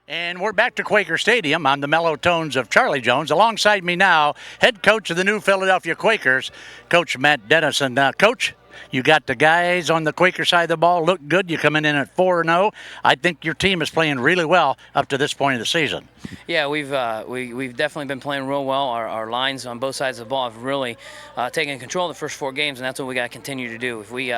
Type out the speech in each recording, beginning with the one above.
And we're back to Quaker Stadium on the mellow tones of Charlie Jones. Alongside me now, head coach of the new Philadelphia Quakers, Coach Matt Dennison. Coach, you got the guys on the Quaker side of the ball look good. You're coming in at 4-0. I think your team is playing really well up to this point of the season. Yeah, we've definitely been playing real well. Our lines on both sides of the ball have really taken control of the first 4 games, and that's what we got to continue to do. If we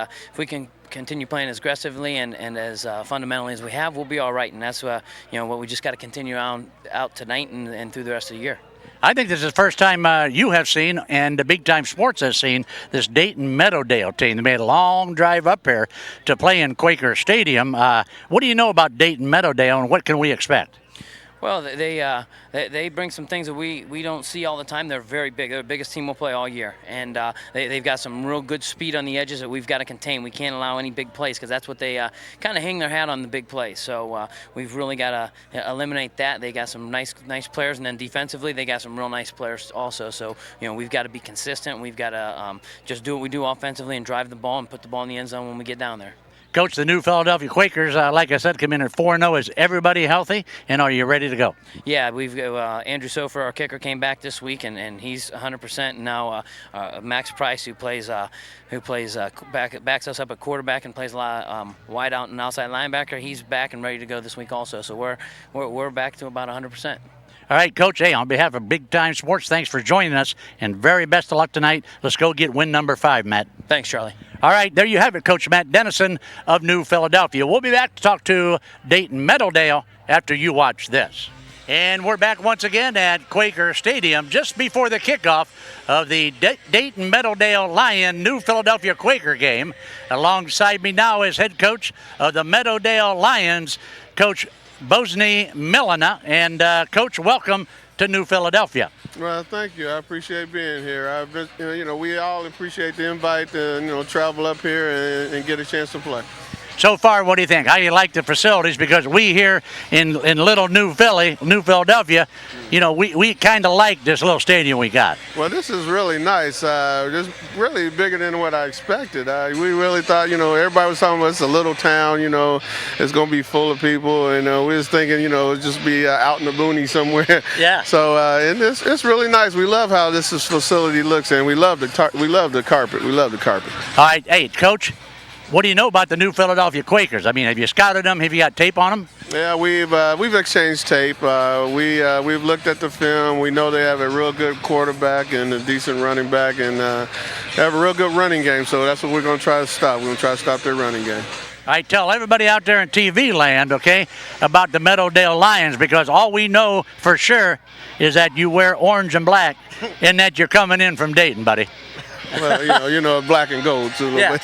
can continue playing as aggressively and as fundamentally as we have, we'll be all right. And that's what we just got to continue out tonight and through the rest of the year. I think this is the first time you have seen, and the Big Time Sports has seen, this Dayton Meadowdale team. They made a long drive up here to play in Quaker Stadium. What do you know about Dayton Meadowdale, and what can we expect? Well, they bring some things that we don't see all the time. They're very big. They're the biggest team we'll play all year, and they've got some real good speed on the edges that we've got to contain. We can't allow any big plays because that's what they kind of hang their hat on, the big plays. So we've really got to eliminate that. They got some nice players, and then defensively they got some real nice players also. So we've got to be consistent. We've got to just do what we do offensively and drive the ball and put the ball in the end zone when we get down there. Coach, the new Philadelphia Quakers, like I said, come in at 4-0. Is everybody healthy, and are you ready to go? Yeah, we've Andrew Sofer, our kicker, came back this week, and he's 100%. And now Max Price, who backs us up at quarterback and plays a lot wide out and outside linebacker, he's back and ready to go this week also. So we're back to about 100%. All right, Coach, hey, on behalf of Big Time Sports, thanks for joining us, and very best of luck tonight. Let's go get win number 5, Matt. Thanks, Charlie. All right, there you have it, Coach Matt Dennison of New Philadelphia. We'll be back to talk to Dayton Meadowdale after you watch this. And we're back once again at Quaker Stadium just before the kickoff of the Dayton Meadowdale Lion New Philadelphia Quaker game. Alongside me now is head coach of the Meadowdale Lions, Coach Bosney Milana. And Coach, welcome to New Philadelphia. Well, thank you. I appreciate being here. We all appreciate the invite to travel up here and get a chance to play. So far, what do you think? How do you like the facilities? Because we here in little New Philadelphia, we kind of like this little stadium we got. Well, this is really nice. Just really bigger than what I expected. We really thought, everybody was talking about it's a little town, it's going to be full of people. And we was thinking, it'd just be out in the boonies somewhere. Yeah. So, and it's really nice. We love how this facility looks, and we love the carpet. We love the carpet. All right. Hey, Coach, what do you know about the new Philadelphia Quakers? I mean, have you scouted them? Have you got tape on them? Yeah, we've exchanged tape. We've looked at the film. We know they have a real good quarterback and a decent running back, and they have a real good running game. So that's what we're going to try to stop. We're going to try to stop their running game. I tell everybody out there in TV land, okay, about the Meadowdale Lions, because all we know for sure is that you wear orange and black and that you're coming in from Dayton, buddy. Well, black and gold too. Yeah,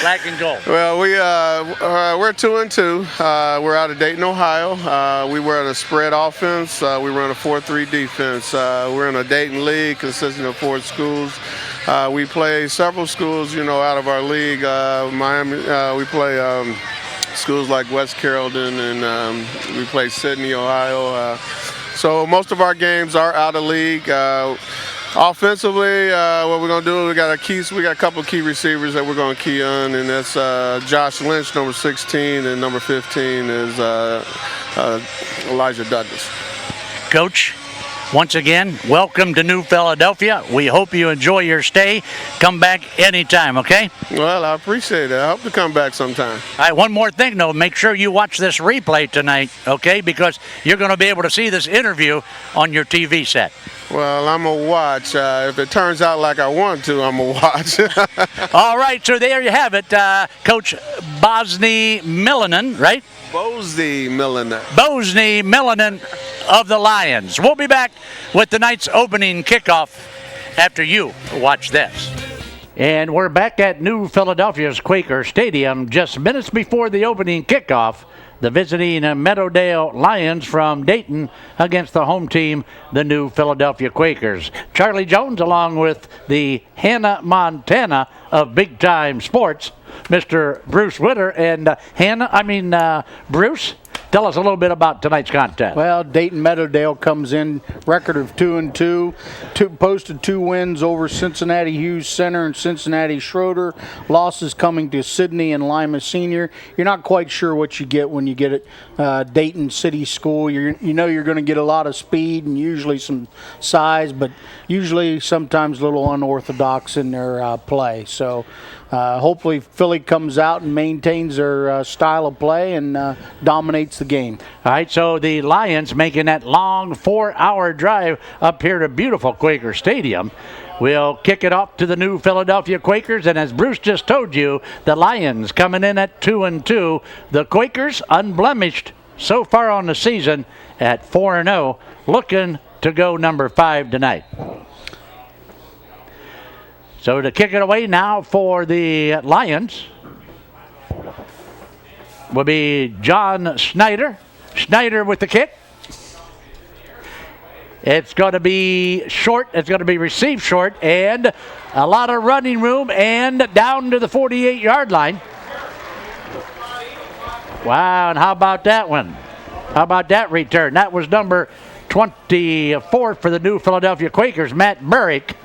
black and gold. Well, we're 2-2. We're out of Dayton, Ohio. We run a spread offense. We run a 4-3 defense. We're in a Dayton league consisting of 4 schools. We play several schools, out of our league. Miami. We play schools like West Carrollton, and we play Sydney, Ohio. So most of our games are out of league. Offensively, what we're going to do, we got a couple of key receivers that we're going to key on, and that's Josh Lynch, number 16, and number 15 is Elijah Douglas. Coach, once again, welcome to New Philadelphia. We hope you enjoy your stay. Come back anytime, okay? Well, I appreciate it. I hope to come back sometime. All right, one more thing, though. Make sure you watch this replay tonight, okay? Because you're going to be able to see this interview on your TV set. Well, I'm going to watch. If it turns out like I want to, I'm going to watch. All right, so there you have it. Coach Bosney Milanen, right? Bosney Milanen. Bosney Milanen of the Lions. We'll be back with tonight's opening kickoff after you watch this. And we're back at New Philadelphia's Quaker Stadium just minutes before the opening kickoff. The visiting Meadowdale Lions from Dayton against the home team, the New Philadelphia Quakers. Charlie Jones along with the Hannah Montana of Big Time Sports, Mr. Bruce Witter. And Bruce, Tell us a little bit about tonight's contest. Well, Dayton Meadowdale comes in record of 2-2, posted 2 wins over Cincinnati Hughes Center and Cincinnati Schroeder. Losses coming to Sydney and Lima Senior. You're not quite sure what you get when you get at Dayton City School. You know you're going to get a lot of speed and usually some size, but usually sometimes a little unorthodox in their play. So hopefully Philly comes out and maintains their style of play and dominates the game. All right, so the Lions making that long 4-hour drive up here to beautiful Quaker Stadium. We'll kick it off to the new Philadelphia Quakers, and as Bruce just told you, the Lions coming in at 2-2. The Quakers unblemished so far on the season at 4-0, looking to go number 5 tonight. So to kick it away now for the Lions will be John Schneider. Schneider with the kick. It's going to be short. It's going to be received short, and a lot of running room, and down to the 48-yard line. Wow, and how about that one? How about that return? That was number 24 for the new Philadelphia Quakers, Matt Burrick.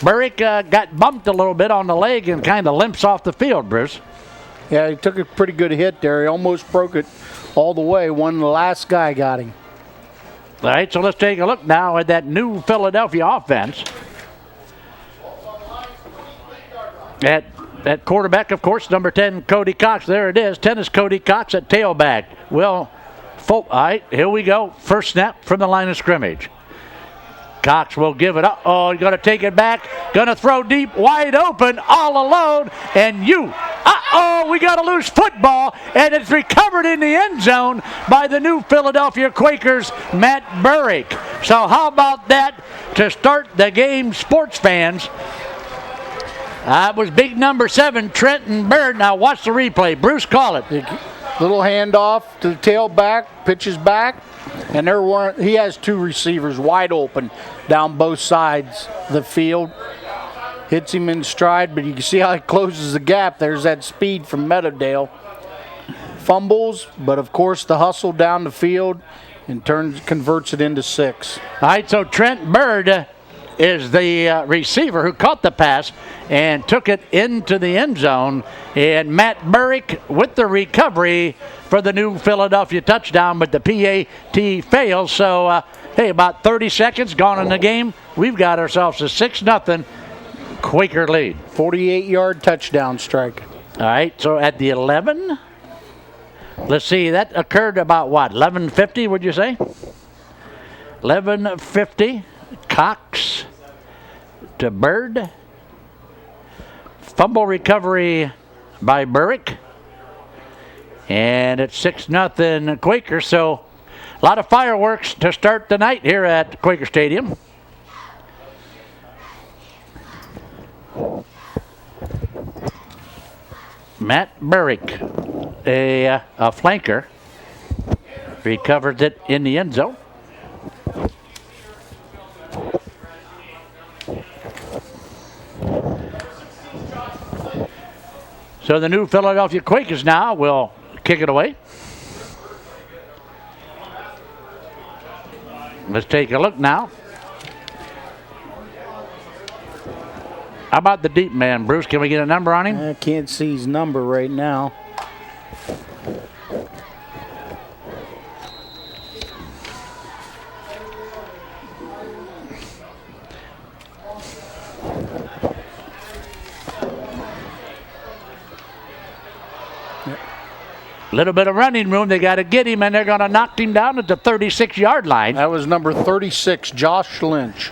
Burrick got bumped a little bit on the leg and kind of limps off the field, Bruce. Yeah, he took a pretty good hit there. He almost broke it all the way. One, the last guy got him. All right, so let's take a look now at that new Philadelphia offense. At quarterback, of course, number 10, Cody Cox. There it is. 10 is Cody Cox at tailback. Well, all right, here we go. First snap from the line of scrimmage. Cox will give it up. Oh, he's going to take it back. Going to throw deep, wide open, all alone. And we got a loose football. And it's recovered in the end zone by the new Philadelphia Quakers, Matt Burrick. So how about that to start the game, sports fans? That was big number 7, Trenton Bird. Now watch the replay. Bruce, call it. Little handoff to the tailback, pitches back. And he has 2 receivers wide open down both sides of the field. Hits him in stride, but you can see how he closes the gap. There's that speed from Meadowdale. Fumbles, but of course the hustle down the field and converts it into 6. All right, so Trent Bird is the receiver who caught the pass and took it into the end zone. And Matt Burrick with the recovery for the new Philadelphia touchdown, but the PAT fails. So, hey, about 30 seconds gone in the game. We've got ourselves a 6-0 Quaker lead. 48-yard touchdown strike. All right, so at the 11, let's see, that occurred about what, 11:50, would you say? 11:50. Cox to Bird. Fumble recovery by Burrick. And it's 6-0 Quakers. So a lot of fireworks to start the night here at Quaker Stadium. Matt Burrick, a flanker, recovered it in the end zone. So the new Philadelphia Quakers now will kick it away. Let's take a look now. How about the deep man, Bruce? Can we get a number on him? I can't see his number right now. Little bit of running room. They got to get him, and they're going to knock him down at the 36-yard line. That was number 36, Josh Lynch.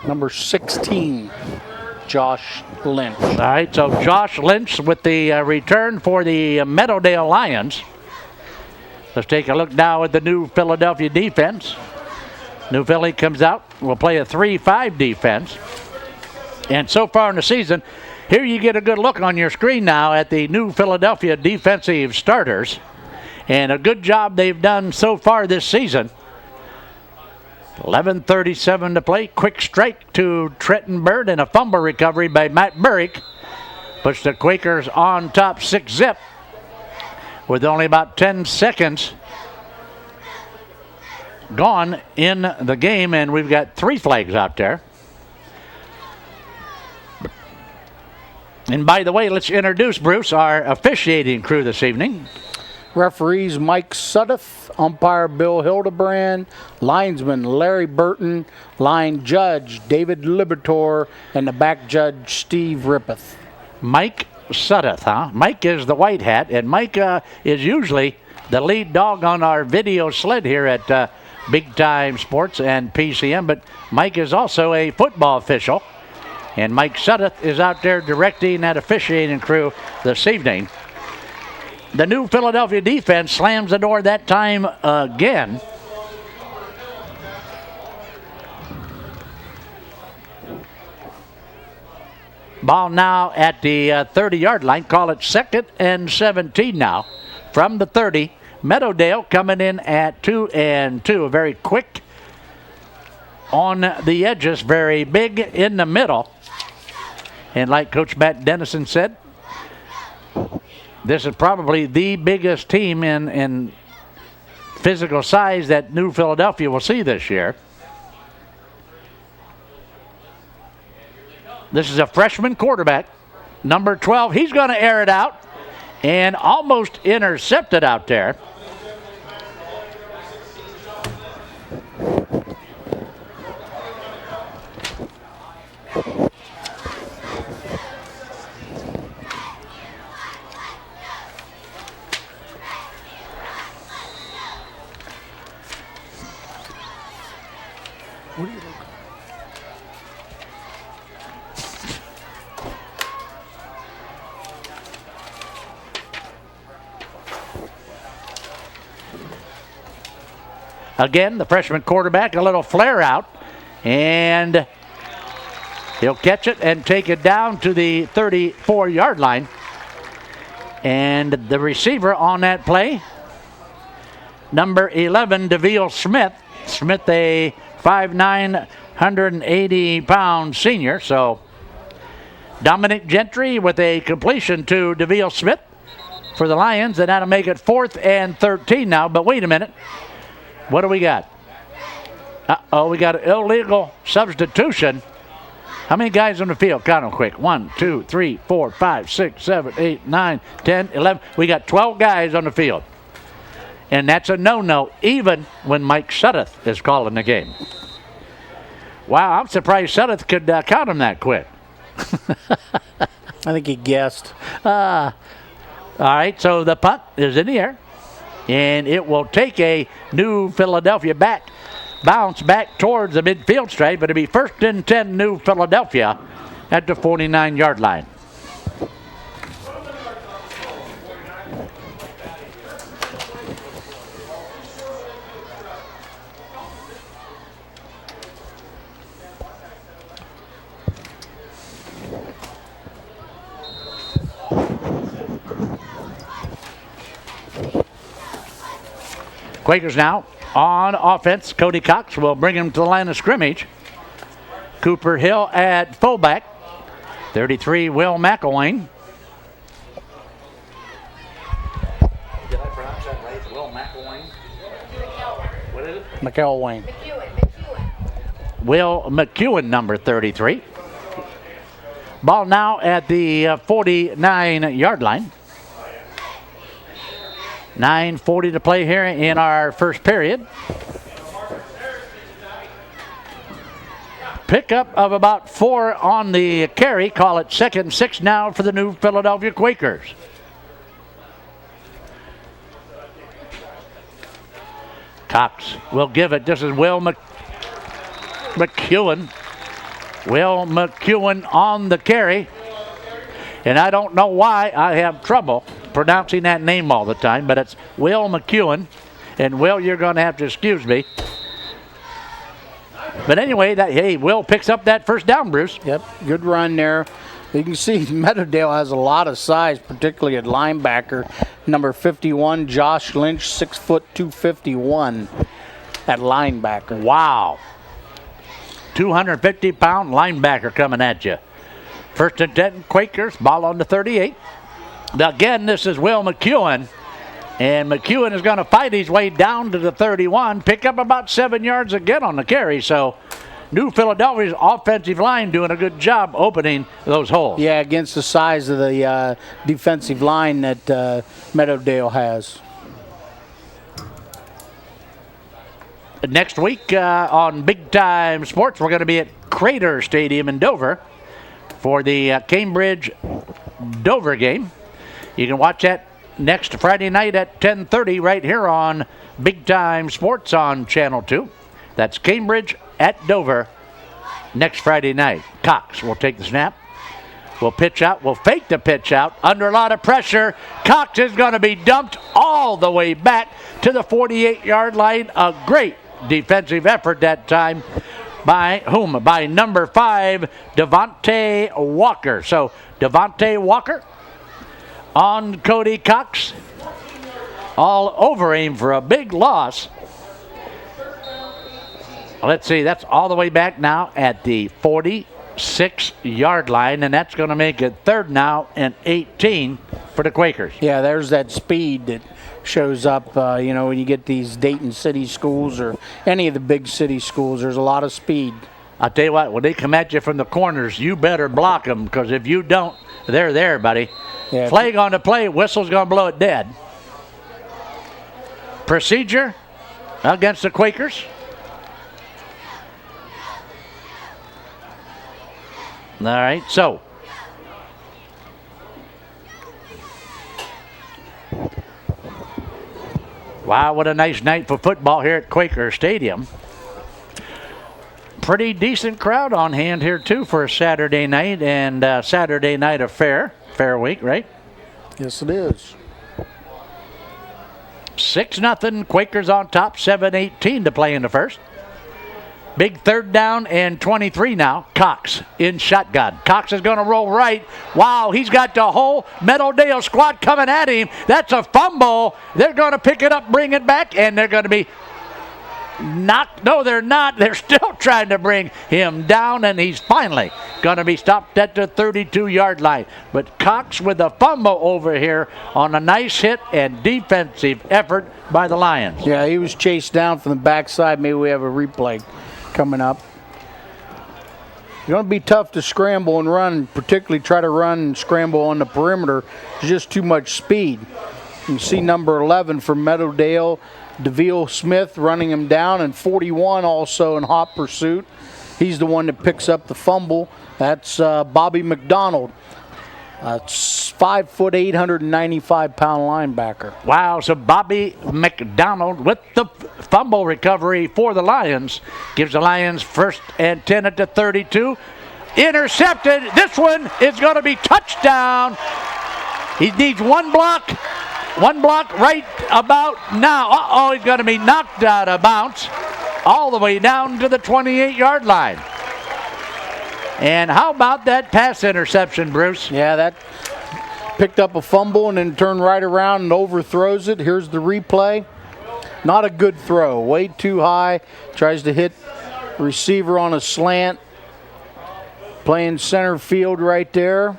Number 16, Josh Lynch. All right, so Josh Lynch with the return for the Meadowdale Lions. Let's take a look now at the new Philadelphia defense. New Philly comes out. We'll play a 3-5 defense. And so far in the season, here you get a good look on your screen now at the new Philadelphia defensive starters. And a good job they've done so far this season. 11:37 to play. Quick strike to Trenton Bird and a fumble recovery by Matt Burrick. Puts the Quakers on top 6-0. with only about 10 seconds gone in the game, and we've got 3 flags out there. And by the way, let's introduce, Bruce, our officiating crew this evening. Referees Mike Sudduth, umpire Bill Hildebrand, linesman Larry Burton, line judge David Libertor, and the back judge Steve Rippeth. Mike Sudduth, huh? Mike is the white hat, and Mike is usually the lead dog on our video sled here at Big Time Sports and PCM, but Mike is also a football official, and Mike Sudduth is out there directing that officiating crew this evening. The new Philadelphia defense slams the door that time again. Ball now at the 30-yard line. Call it 2nd and 17 now from the 30. Meadowdale coming in at 2 and 2. Very quick on the edges, very big in the middle. And like Coach Matt Dennison said, this is probably the biggest team in physical size that New Philadelphia will see this year. This is a freshman quarterback, number 12. He's going to air it out and almost intercepted out there. Again, the freshman quarterback, a little flare out, and he'll catch it and take it down to the 34-yard line. And the receiver on that play, number 11, DeVille Smith. Smith, a 5'9", 180-pound senior. So Dominic Gentry with a completion to DeVille Smith for the Lions, and that'll make it 4th and 13 now. But wait a minute. What do we got? We got an illegal substitution. How many guys on the field? Count them quick. 1, 2, 3, 4, 5, 6, 7, 8, 9, 10, 11. We got 12 guys on the field. And that's a no-no, even when Mike Sudduth is calling the game. Wow, I'm surprised Sudduth could count them that quick. I think he guessed. All right, so the punt is in the air. And it will take a New Philadelphia bounce back towards the midfield stripe. But it'll be 1st and 10 New Philadelphia at the 49-yard line. Quakers now on offense. Cody Cox will bring him to the line of scrimmage. Cooper Hill at fullback. 33, Will McElwain. Did I pronounce that right? Will McElwain? What is it? McElwain. Will McEwen, number 33. Ball now at the 49-yard line. 9:40 to play here in our first period. Pickup of about 4 on the carry. Call it 2nd and 6 now for the New Philadelphia Quakers. Cox will give it. This is Will McEwen. Will McEwen on the carry. And I don't know why I have trouble pronouncing that name all the time, but it's Will McEwen. And Will, you're going to have to excuse me. But anyway, Will picks up that first down, Bruce. Yep, good run there. You can see Meadowdale has a lot of size, particularly at linebacker. Number 51, Josh Lynch, 6 foot 251 at linebacker. Wow. 250-pound linebacker coming at you. 1st and 10 Quakers, ball on the 38. Now again, this is Will McEwen. And McEwen is going to fight his way down to the 31, pick up about 7 yards again on the carry. So New Philadelphia's offensive line doing a good job opening those holes. Yeah, against the size of the defensive line that Meadowdale has. Next week on Big Time Sports, we're going to be at Crater Stadium in Dover for the Cambridge-Dover game. You can watch that next Friday night at 10:30 right here on Big Time Sports on Channel 2. That's Cambridge at Dover next Friday night. Cox will take the snap. Will pitch out. Will fake the pitch out. Under a lot of pressure. Cox is going to be dumped all the way back to the 48-yard line. A great defensive effort that time by whom? By number 5, Devontae Walker. So Devontae Walker on Cody Cox. All over him for a big loss. Let's see, that's all the way back now at the 46-yard line, and that's going to make it 3rd now and 18 for the Quakers. Yeah, there's that speed that shows up, when you get these Dayton city schools or any of the big city schools. There's a lot of speed. I'll tell you what, when they come at you from the corners, you better block them, because if you don't, they're there, buddy. Yeah, Flag on the play, whistle's going to blow it dead. Procedure against the Quakers. All right, so wow, what a nice night for football here at Quaker Stadium. Pretty decent crowd on hand here too for a Saturday night, and Saturday night of fair week, right? Yes, it is. 6-0, Quakers on top, 7:18 to play in the first. Big 3rd down and 23 now. Cox in shotgun. Cox is going to roll right. Wow, he's got the whole Meadowdale squad coming at him. That's a fumble. They're going to pick it up, bring it back, and they're going to be knocked. No, they're not. They're still trying to bring him down, and he's finally going to be stopped at the 32-yard line. But Cox with a fumble over here on a nice hit and defensive effort by the Lions. Yeah, he was chased down from the backside. Maybe we have a replay coming up. It's going to be tough to scramble and run, particularly try to run and scramble on the perimeter. There's just too much speed. You see number 11 from Meadowdale, DeVille Smith running him down, and 41 also in hot pursuit. He's the one that picks up the fumble. That's Bobby McDonald. 5 foot, 895-pound linebacker. Wow, so Bobby McDonald with the fumble recovery for the Lions. Gives the Lions 1st and 10 at the 32. Intercepted. This one is going to be touchdown. He needs one block right about now. Uh-oh, he's going to be knocked out of bounds all the way down to the 28-yard line. And how about that pass interception, Bruce? Yeah, that picked up a fumble and then turned right around and overthrows it. Here's the replay. Not a good throw. Way too high. Tries to hit the receiver on a slant. Playing center field right there.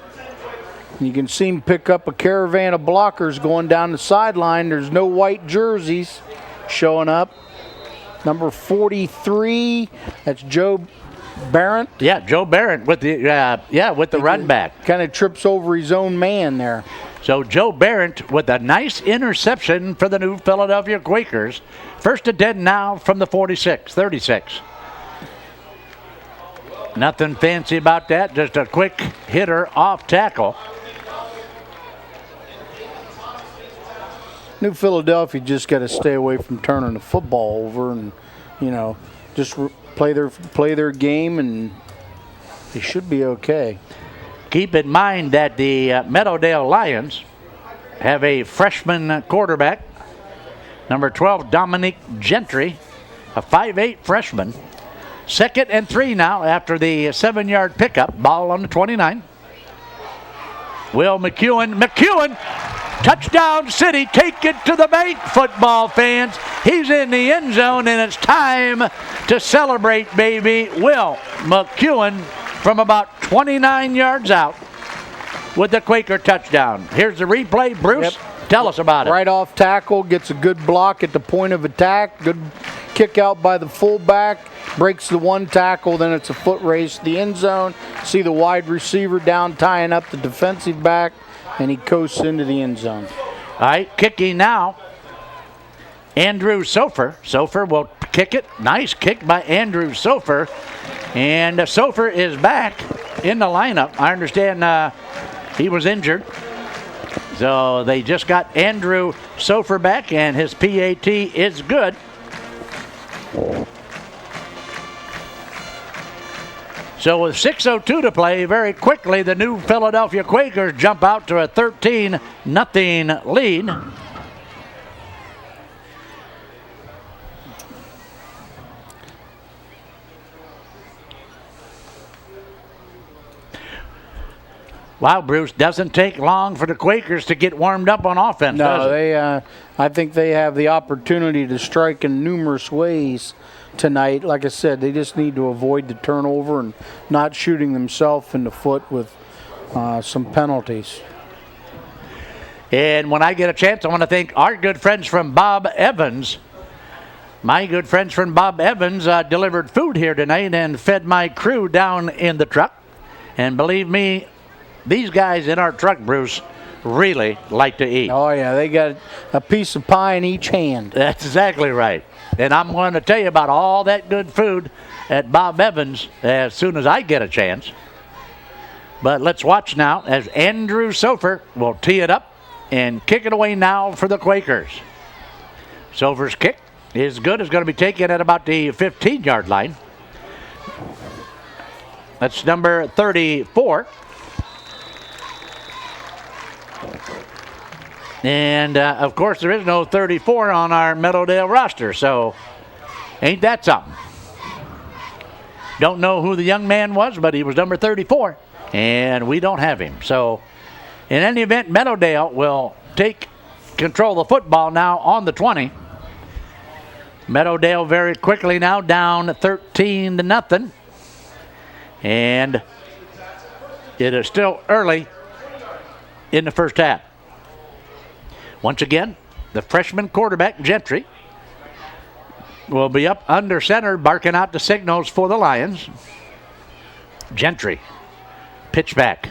You can see him pick up a caravan of blockers going down the sideline. There's no white jerseys showing up. Number 43, that's Joe Barrett. Yeah, Joe Barrett with the run back. Kind of trips over his own man there. So Joe Barrett with a nice interception for the New Philadelphia Quakers. 1st and 10 now from the 36. Nothing fancy about that, just a quick hitter off tackle. New Philadelphia just got to stay away from turning the football over and, just play their game, and they should be okay. Keep in mind that the Meadowdale Lions have a freshman quarterback, number 12, Dominic Gentry, a 5'8" freshman. 2nd and 3 now after the 7-yard pickup. Ball on the 29. Will McEwen, touchdown City, take it to the bank, football fans. He's in the end zone, and it's time to celebrate, baby. Will McEwen from about 29 yards out with the Quaker touchdown. Here's the replay, Bruce. Yep. Tell us about it. Right off tackle, gets a good block at the point of attack. Good kick out by the fullback. Breaks the one tackle, then it's a foot race to the end zone. See the wide receiver down tying up the defensive back, and he coasts into the end zone. All right, kicking now. Andrew Sofer. Sofer will kick it. Nice kick by Andrew Sofer. And Sofer is back in the lineup. I understand he was injured. So they just got Andrew Sofer back, and his PAT is good. So with 6:02 to play, very quickly the New Philadelphia Quakers jump out to a 13-0 lead. Wow, Bruce, doesn't take long for the Quakers to get warmed up on offense, does it? I think they have the opportunity to strike in numerous ways tonight. Like I said, they just need to avoid the turnover and not shooting themselves in the foot with some penalties. And when I get a chance, I want to thank our good friends from Bob Evans. My good friends from Bob Evans delivered food here tonight and fed my crew down in the truck. And believe me, these guys in our truck, Bruce, really like to eat. Oh, yeah, they got a piece of pie in each hand. That's exactly right. And I'm going to tell you about all that good food at Bob Evans as soon as I get a chance. But let's watch now as Andrew Sofer will tee it up and kick it away now for the Quakers. Sofer's kick is good. It's going to be taken at about the 15-yard line. That's number 34. And, of course, there is no 34 on our Meadowdale roster, so ain't that something? Don't know who the young man was, but he was number 34, and we don't have him. So, in any event, Meadowdale will take control of the football now on the 20. Meadowdale very quickly now down 13-0. And it is still early in the first half. Once again, the freshman quarterback, Gentry, will be up under center, barking out the signals for the Lions. Gentry, pitch back.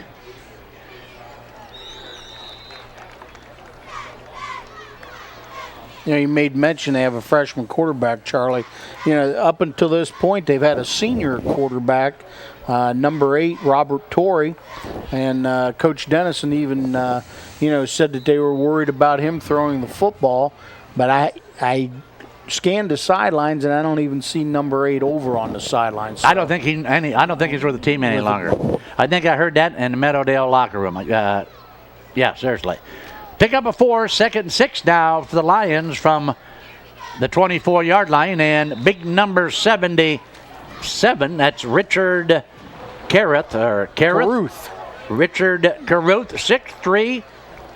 You know, you made mention they have a freshman quarterback, Charlie. You know, up until this point, they've had a senior quarterback, number 8, Robert Torrey, and Coach Dennison even, said that they were worried about him throwing the football. But I scanned the sidelines, and I don't even see number 8 over on the sidelines. So. I don't think he's with the team any longer. I think I heard that in the Meadowdale locker room. Yeah, seriously. Pick up a 4, 2nd and 6 now for the Lions from the 24-yard line, and big number 77. That's Richard Caruth. Richard Caruth, 6'3",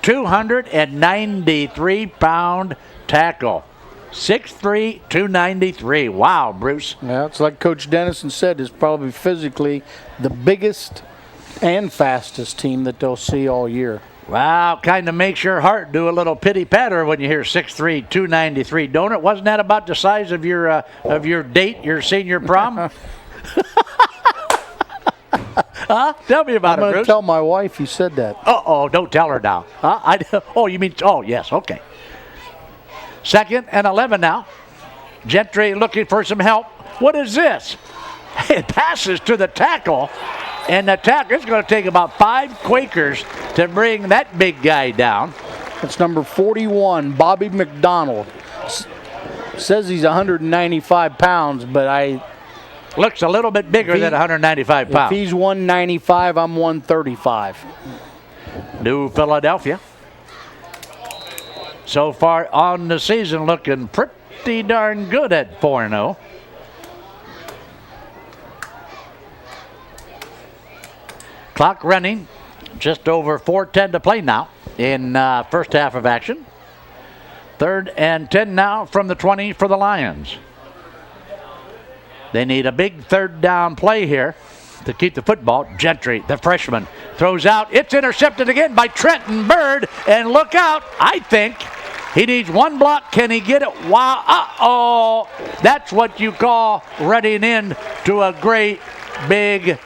293-pound tackle. 6'3", 293. Wow, Bruce. Yeah, it's like Coach Dennison said, it's probably physically the biggest and fastest team that they'll see all year. Wow, kind of makes your heart do a little pity patter when you hear 6'3", 293, don't it? Wasn't that about the size of your date, your senior prom? Huh? Tell me about it, Bruce. I'm going to tell my wife you said that. Uh-oh, don't tell her now. Yes, okay. 2nd and 11 now. Gentry looking for some help. What is this? It passes to the tackle. And the tackle, it's going to take about 5 Quakers to bring that big guy down. It's number 41, Bobby McDonald. Says he's 195 pounds, but looks a little bit bigger than 195 pounds. If he's 195, I'm 135. New Philadelphia. So far on the season, looking pretty darn good at 4-0. Clock running, just over 4:10 to play now in first half of action. 3rd and 10 now from the 20 for the Lions. They need a big 3rd down play here to keep the football. Gentry, the freshman, Throws out. It's intercepted again by Trenton Bird. And look out. I think he needs one block. Can he get it? Wow. Uh-oh. That's what you call running in to a great big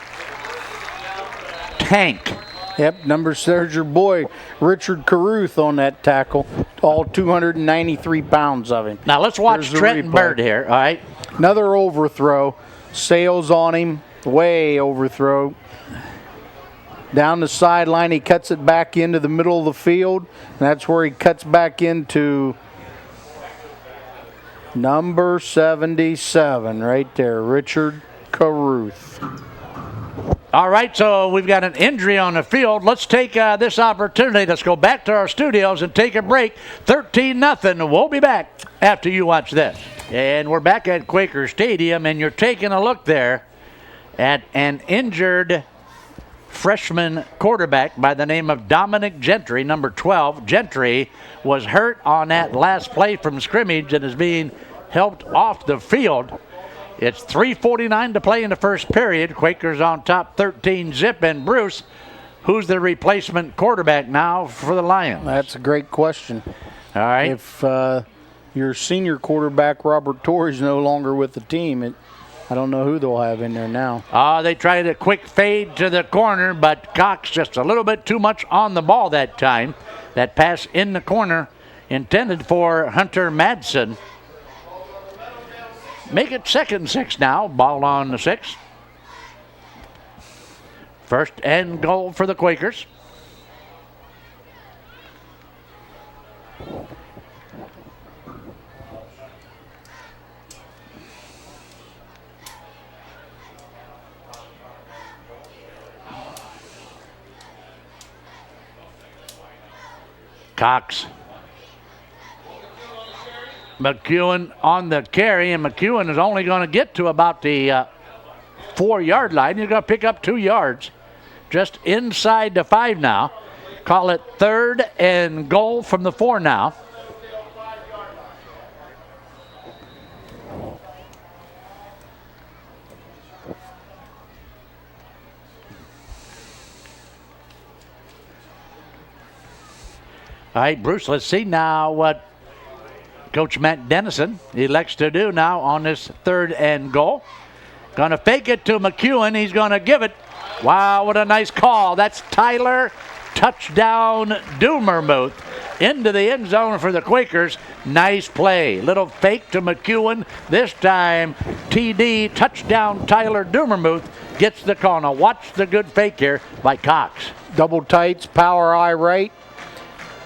tank. Yep, there's your boy, Richard Caruth on that tackle. All 293 pounds of him. Now let's watch Trenton Bird here, all right? Another overthrow. Sails on him. Way overthrow. Down the sideline, he cuts it back into the middle of the field. And that's where he cuts back into number 77 right there, Richard Caruth. All right, so we've got an injury on the field. Let's take this opportunity. Let's go back to our studios and take a break. 13-0. We'll be back after you watch this. And we're back at Quaker Stadium, and you're taking a look there at an injured freshman quarterback by the name of Dominic Gentry, number 12. Gentry was hurt on that last play from scrimmage and is being helped off the field. It's 3:49 to play in the first period. Quakers on top 13-0. And Bruce, who's the replacement quarterback now for the Lions? That's a great question. All right. If your senior quarterback, Robert Torrey's no longer with the team, I don't know who they'll have in there now. They tried a quick fade to the corner, but Cox just a little bit too much on the ball that time. That pass in the corner intended for Hunter Madsen. Make it 2nd and 6 now. Ball on the 6. First and goal for the Quakers. Cox. McEwen on the carry, and McEwen is only going to get to about the 4-yard line. He's going to pick up 2 yards. Just inside the 5 now. Call it 3rd and goal from the 4 now. All right, Bruce, let's see now what Coach Matt Dennison elects to do now on this 3rd and goal. Going to fake it to McEwen. He's going to give it. Wow, what a nice call. That's Tyler touchdown Dumermuth into the end zone for the Quakers. Nice play. Little fake to McEwen. This time, TD touchdown Tyler Dumermuth gets the call. Now watch the good fake here by Cox. Double tights, power eye right.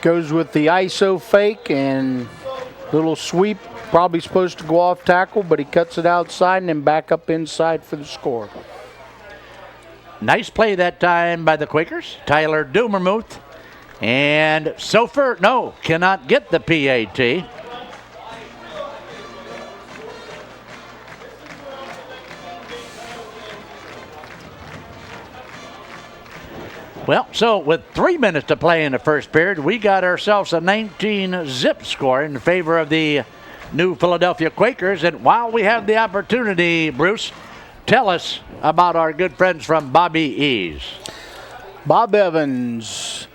Goes with the ISO fake and little sweep. Probably supposed to go off tackle, but he cuts it outside and then back up inside for the score. Nice play that time by the Quakers. Tyler Dumermuth. And Sofer, cannot get the PAT. Well, so with 3 minutes to play in the first period, we got ourselves a 19-0 score in favor of the new Philadelphia Quakers. And while we have the opportunity, Bruce, tell us about our good friends from Bobby E's. Bob Evans.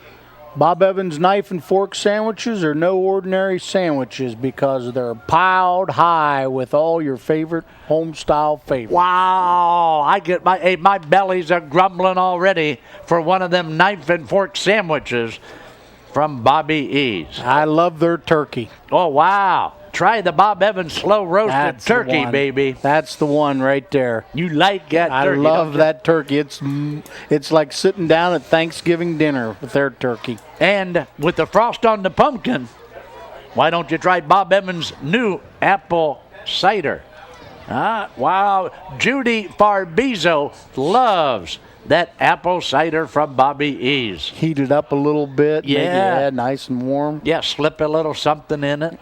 Bob Evans knife and fork sandwiches are no ordinary sandwiches because they're piled high with all your favorite home-style favorites. Wow, I get my bellies are grumbling already for one of them knife and fork sandwiches from Bobby E's. I love their turkey. Oh, wow. Try the Bob Evans slow roasted turkey, baby. That's the one right there. You like that turkey? I love that turkey. It's like sitting down at Thanksgiving dinner with their turkey. And with the frost on the pumpkin, why don't you try Bob Evans' new apple cider? Wow. Judy Farbizo loves that apple cider from Bobby E's. Heat it up a little bit. Yeah. Nice and warm. Yeah, slip a little something in it.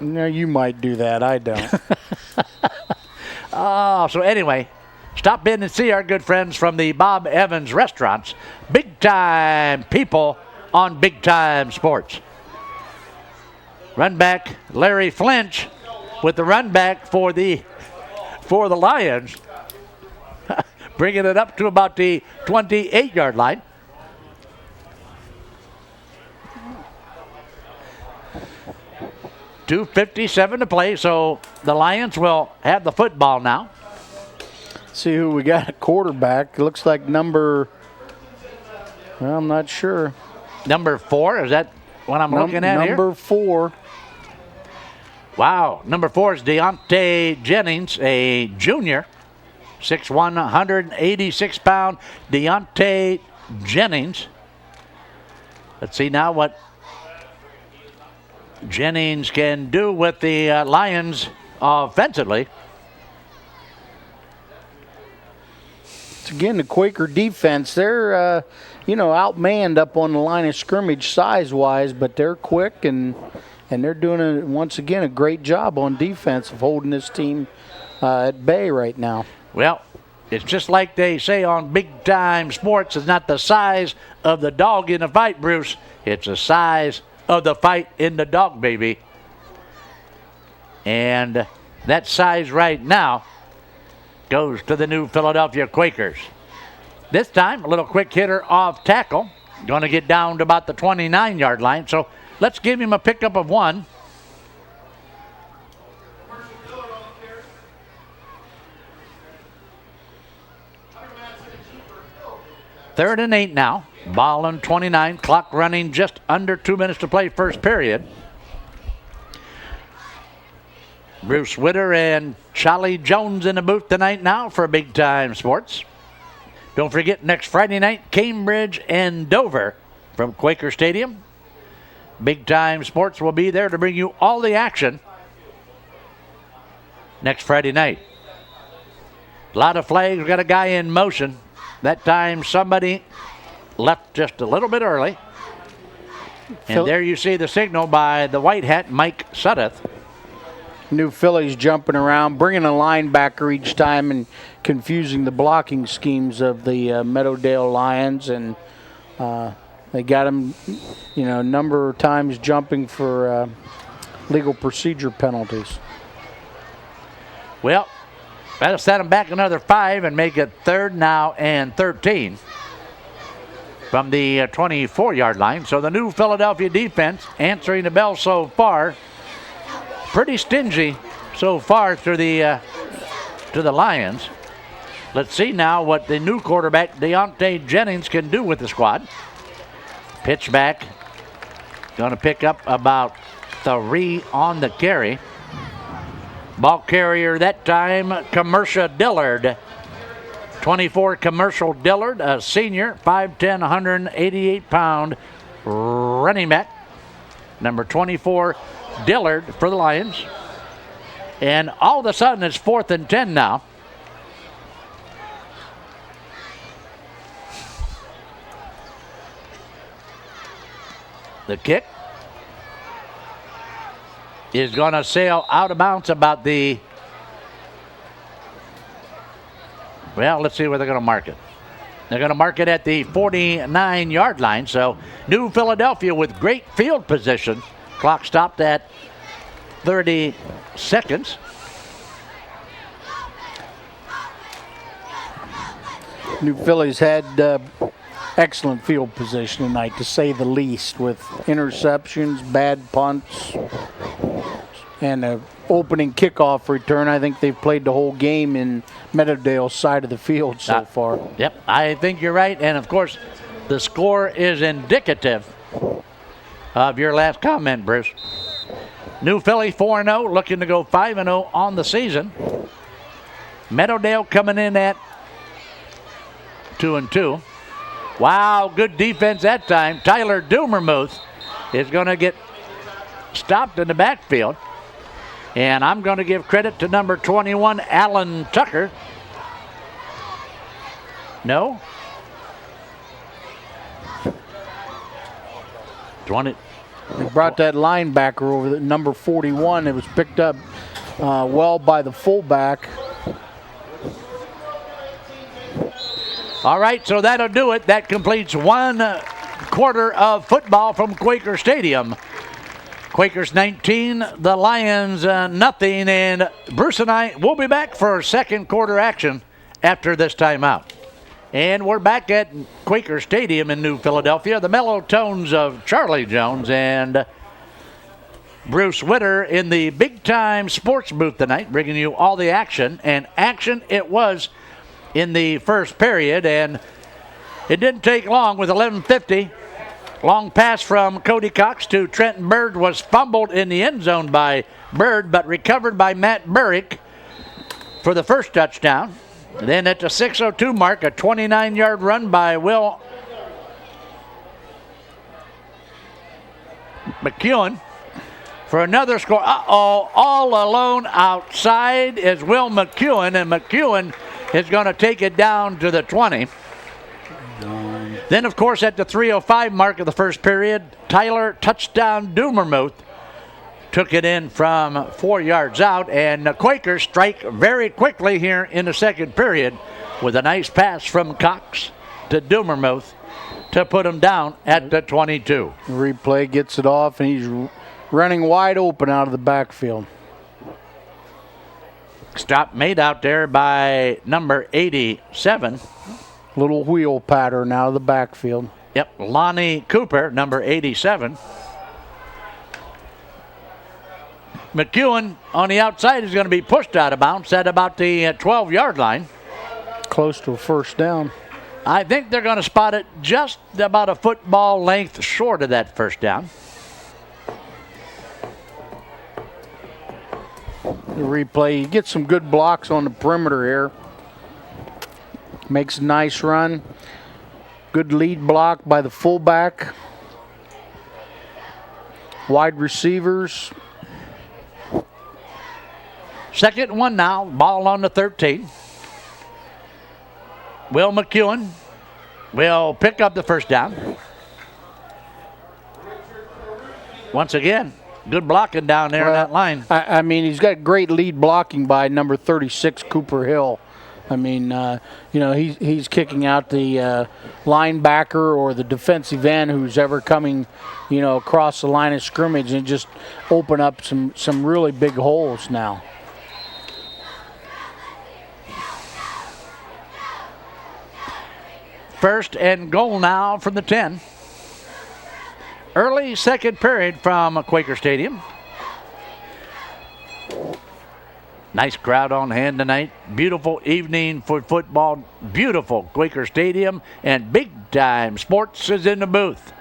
No, you might do that. I don't. So anyway, stop in and see our good friends from the Bob Evans restaurants. Big time people on big time sports. Run back Larry Flinch with the run back for the Lions. bringing it up to about the 28-yard line. .257 to play, so the Lions will have the football now. See who we got at quarterback. It looks like well, I'm not sure. Number 4, is that what I'm looking at here? Number 4. Wow, number 4 is Deontay Jennings, a junior. 6'1", 186-pound Deontay Jennings. Let's see now what Jennings can do with the Lions offensively. It's again the Quaker defense. They're outmanned up on the line of scrimmage size-wise, but they're quick and they're doing once again a great job on defense of holding this team at bay right now. Well, it's just like they say on Big Time Sports. It's not the size of the dog in the fight, Bruce. It's the size of the fight in the dog, baby. And that size right now goes to the new Philadelphia Quakers. This time, a little quick hitter off tackle. Going to get down to about the 29-yard line. So let's give him a pickup of 1. Third and 8 now. Ball on 29. Clock running just under 2 minutes to play first period. Bruce Witter and Charlie Jones in the booth tonight now for Big Time Sports. Don't forget, next Friday night, Cambridge and Dover from Quaker Stadium. Big Time Sports will be there to bring you all the action next Friday night. A lot of flags. We've got a guy in motion. That time somebody left just a little bit early. And there you see the signal by the white hat, Mike Suddeth. New Phillies jumping around, bringing a linebacker each time and confusing the blocking schemes of the Meadowdale Lions. And they got him, a number of times jumping for legal procedure penalties. Well, that'll set them back another 5 and make it 3rd now and 13 from the 24-yard line. So the new Philadelphia defense answering the bell so far. Pretty stingy so far to the Lions. Let's see now what the new quarterback Deontay Jennings can do with the squad. Pitch back. Going to pick up about 3 on the carry. Ball carrier that time, Commercial Dillard. 24 Commercial Dillard, a senior, 5'10", 188-pound running back. Number 24, Dillard for the Lions. And all of a sudden it's 4th and 10 now. The kick is going to sail out of bounds about the, let's see where they're going to mark it. They're going to mark it at the 49-yard line. So New Philadelphia with great field position. Clock stopped at 30 seconds. New Phillies had excellent field position tonight, to say the least, with interceptions, bad punts, and an opening kickoff return. I think they've played the whole game in Meadowdale's side of the field so far. Yep, I think you're right. And, of course, the score is indicative of your last comment, Bruce. New Philly 4-0, looking to go 5-0 on the season. Meadowdale coming in at 2-2. Wow, good defense that time. Tyler Dumermuth is going to get stopped in the backfield. And I'm going to give credit to number 21, Alan Tucker. No? 20. They brought that linebacker over, the number 41. It was picked up well by the fullback. All right, so that'll do it. That completes 1 quarter of football from Quaker Stadium. Quakers 19, the Lions nothing. And Bruce and I will be back for second quarter action after this timeout. And we're back at Quaker Stadium in New Philadelphia. The mellow tones of Charlie Jones and Bruce Witter in the big-time sports booth tonight, bringing you all the action. And action it was in the first period, and it didn't take long with 11:50. Long pass from Cody Cox to Trenton Bird was fumbled in the end zone by Bird, but recovered by Matt Burrick for the first touchdown. Then at the 6:02 mark, a 29-yard run by Will McEwen for another score. All alone outside is Will McEwen, and McEwen is going to take it down to the 20. Then, of course, at the 3:05 mark of the first period, Tyler touchdown Dumermuth took it in from 4 yards out, and the Quakers strike very quickly here in the second period with a nice pass from Cox to Dumermuth to put him down at the 22. Replay gets it off, and he's running wide open out of the backfield. Stop made out there by number 87. Little wheel pattern out of the backfield. Yep, Lonnie Cooper, number 87. McEwen on the outside is going to be pushed out of bounds at about the 12-yard line. Close to a first down. I think they're going to spot it just about a football length short of that first down. The replay, you get some good blocks on the perimeter here. Makes a nice run. Good lead block by the fullback. Wide receivers. Second and one now, ball on the 13. Will McEwen will pick up the first down. Once again, good blocking down there in that line. I mean, he's got great lead blocking by number 36, Cooper Hill. I mean, he's kicking out the linebacker or the defensive end who's ever coming, across the line of scrimmage and just open up some really big holes now. First and goal now from the 10. Early second period from Quaker Stadium. Nice crowd on hand tonight. Beautiful evening for football. Beautiful Quaker Stadium. And big time sports is in the booth.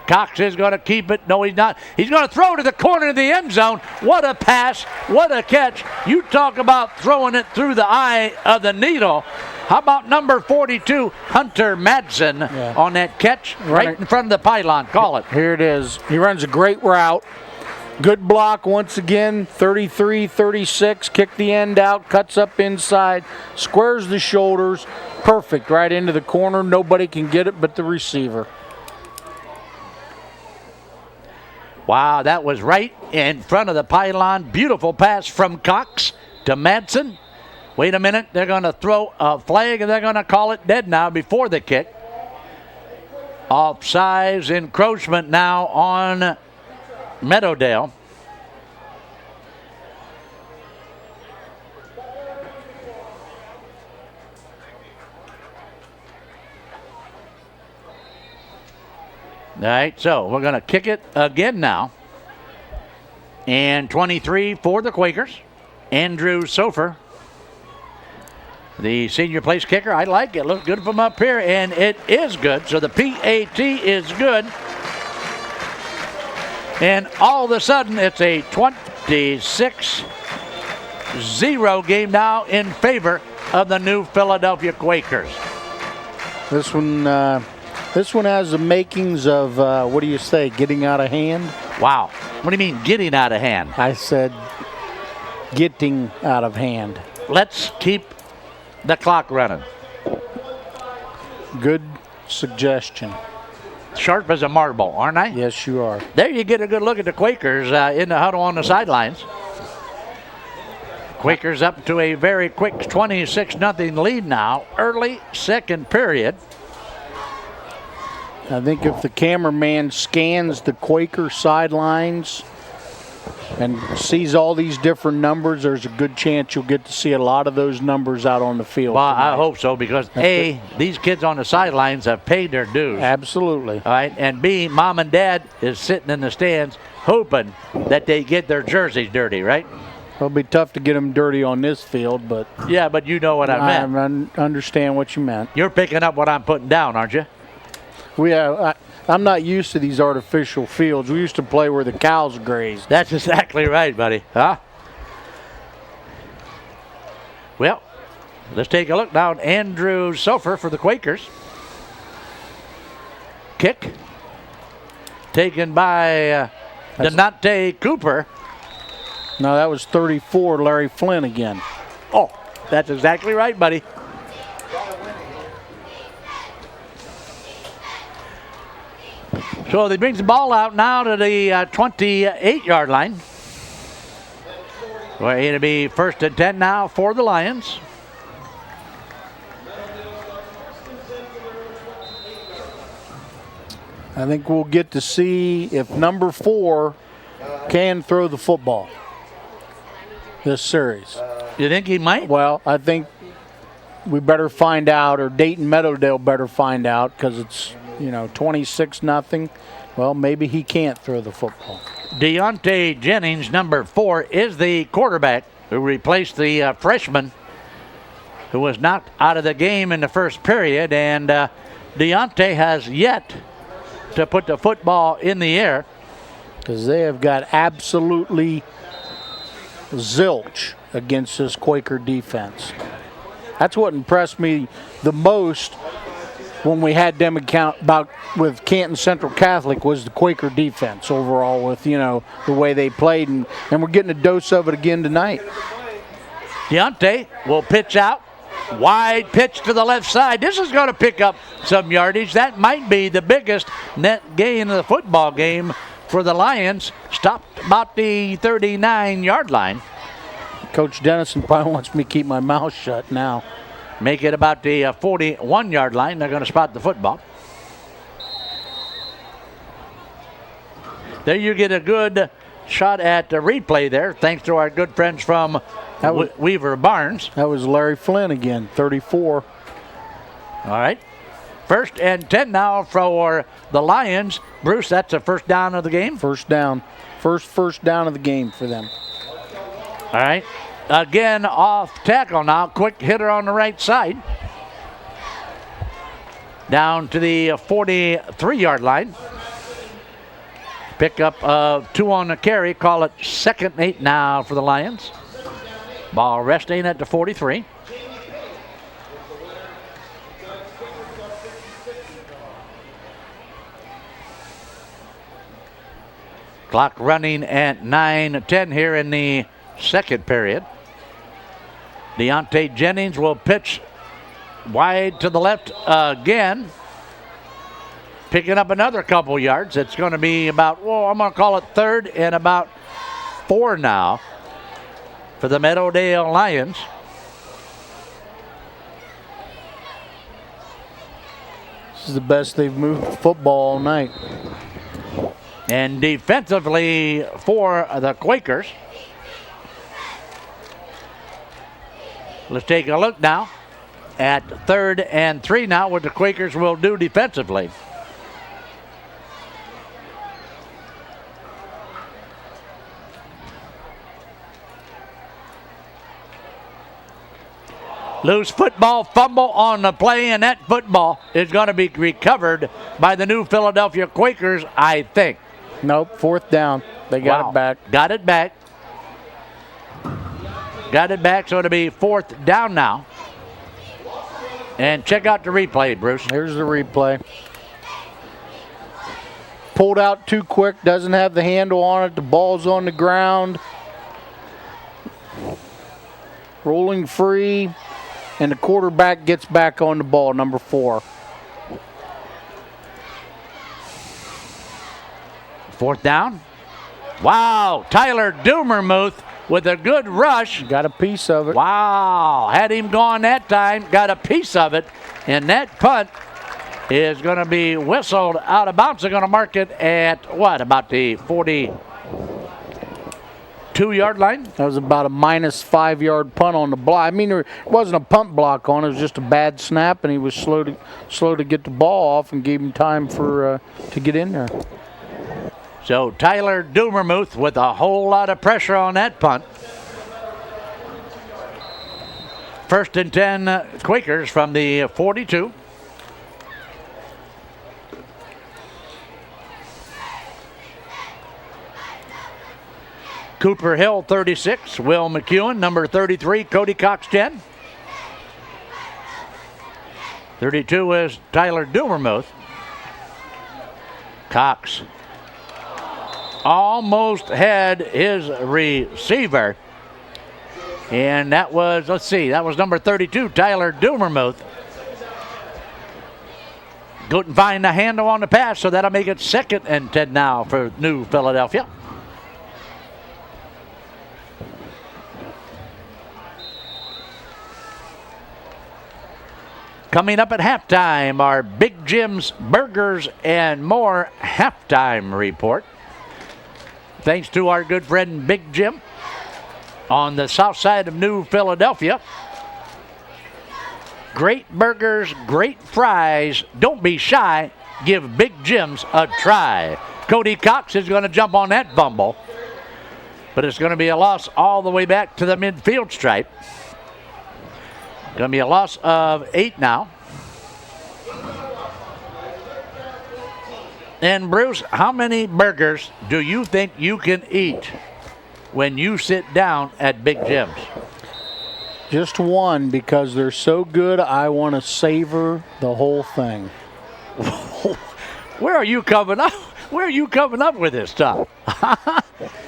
Cox is going to keep it. No, he's not. He's going to throw to the corner of the end zone. What a pass. What a catch. You talk about throwing it through the eye of the needle. How about number 42, Hunter Madsen, on that catch right in front of the pylon? Call it. Here it is. He runs a great route. Good block once again, 33-36, kick the end out, cuts up inside, squares the shoulders, perfect, right into the corner. Nobody can get it but the receiver. Wow, that was right in front of the pylon. Beautiful pass from Cox to Madsen. Wait a minute, they're going to throw a flag and they're going to call it dead now before the kick. Offsides encroachment now on Meadowdale. All right, so we're going to kick it again now. And 23 for the Quakers. Andrew Sofer, the senior place kicker. I like it. Looks good from up here, and it is good. So the PAT is good. And all of a sudden, it's a 26-0 game now in favor of the New Philadelphia Quakers. This one has the makings of, what do you say, getting out of hand? Wow. What do you mean, getting out of hand? I said getting out of hand. Let's keep the clock running. Good suggestion. Sharp as a marble, aren't I? Yes, you are. There you get a good look at the Quakers in the huddle on the sidelines. Quakers up to a very quick 26-0 lead now. Early second period. I think if the cameraman scans the Quaker sidelines, and sees all these different numbers, there's a good chance you'll get to see a lot of those numbers out on the field. Well, tonight. I hope so, because A, these kids on the sidelines have paid their dues. Absolutely. All right, and B, mom and dad is sitting in the stands hoping that they get their jerseys dirty, right? It'll be tough to get them dirty on this field, but Yeah, but you know what I meant. I understand what you meant. You're picking up what I'm putting down, aren't you? I'm not used to these artificial fields. We used to play where the cows grazed. That's exactly right, buddy. Huh? Well, let's take a look now at Andrew Sofer for the Quakers. Kick. Taken by Donante Cooper. No, that was 34, Larry Flynn again. Oh, that's exactly right, buddy. So they brings the ball out now to the 28-yard line. Well, it'll be 1st and 10 now for the Lions. I think we'll get to see if number 4 can throw the football this series. You think he might? Well, I think we better find out, or Dayton Meadowdale better find out, because it's, 26-0. Well, maybe he can't throw the football. Deontay Jennings, number 4, is the quarterback who replaced the freshman who was knocked out of the game in the first period. And Deontay has yet to put the football in the air. Because they have got absolutely zilch against this Quaker defense. That's what impressed me the most when we had them with Canton Central Catholic, was the Quaker defense overall, with the way they played, and we're getting a dose of it again tonight. Deontay will pitch out. Wide pitch to the left side. This is going to pick up some yardage. That might be the biggest net gain of the football game for the Lions. Stopped about the 39-yard line. Coach Dennison probably wants me to keep my mouth shut now. Make it about the 41-yard line. They're going to spot the football. There you get a good shot at the replay there, thanks to our good friends from Weaver Barnes. That was Larry Flynn again, 34. All right. 1st and 10 now for the Lions. Bruce, that's a first down of the game? First down. First down of the game for them. All right. Again, off tackle now. Quick hitter on the right side. Down to the 43-yard line. Pick up 2 on the carry. Call it 2nd and 8 now for the Lions. Ball resting at the 43. Clock running at 9:10 here in the second period. Deontay Jennings will pitch wide to the left again. Picking up another couple yards. It's going to be about, I'm going to call it 3rd and about 4 now for the Meadowdale Lions. This is the best they've moved the football all night. And defensively for the Quakers, let's take a look now at 3rd and 3 now, what the Quakers will do defensively. Loose football, fumble on the play, and that football is going to be recovered by the new Philadelphia Quakers, I think. Nope, 4th down. They got it back. Got it back. Got it back, so it'll be 4th down now. And check out the replay, Bruce. Here's the replay. Pulled out too quick, doesn't have the handle on it. The ball's on the ground. Rolling free, and the quarterback gets back on the ball, number 4. 4th down. Wow, Tyler Dumermuth with a good rush. Got a piece of it. Wow, had him gone that time, got a piece of it. And that punt is going to be whistled out of bounds. They're going to mark it at what, about the 40? 2-yard line. That was about a minus 5-yard punt on the block. I mean, there wasn't a punt block on it. It was just a bad snap, and he was slow to get the ball off and gave him time to get in there. So Tyler Dumermuth with a whole lot of pressure on that punt. 1st and 10 Quakers from the 42. Cooper Hill, 36. Will McEwen, number 33. Cody Cox, 10. 32 is Tyler Dumermuth. Cox almost had his receiver. And that was, let's see, that was number 32, Tyler Dumermuth. Couldn't find the handle on the pass, so that'll make it 2nd and 10 now for New Philadelphia. Coming up at halftime, our Big Jim's Burgers and More halftime report. Thanks to our good friend Big Jim on the south side of New Philadelphia. Great burgers, great fries. Don't be shy. Give Big Jim's a try. Cody Cox is going to jump on that fumble, but it's going to be a loss all the way back to the midfield stripe. Going to be a loss of 8 now. And Bruce, how many burgers do you think you can eat when you sit down at Big Jim's? Just one, because they're so good, I want to savor the whole thing. Where are you coming up? Where are you coming up with this stuff?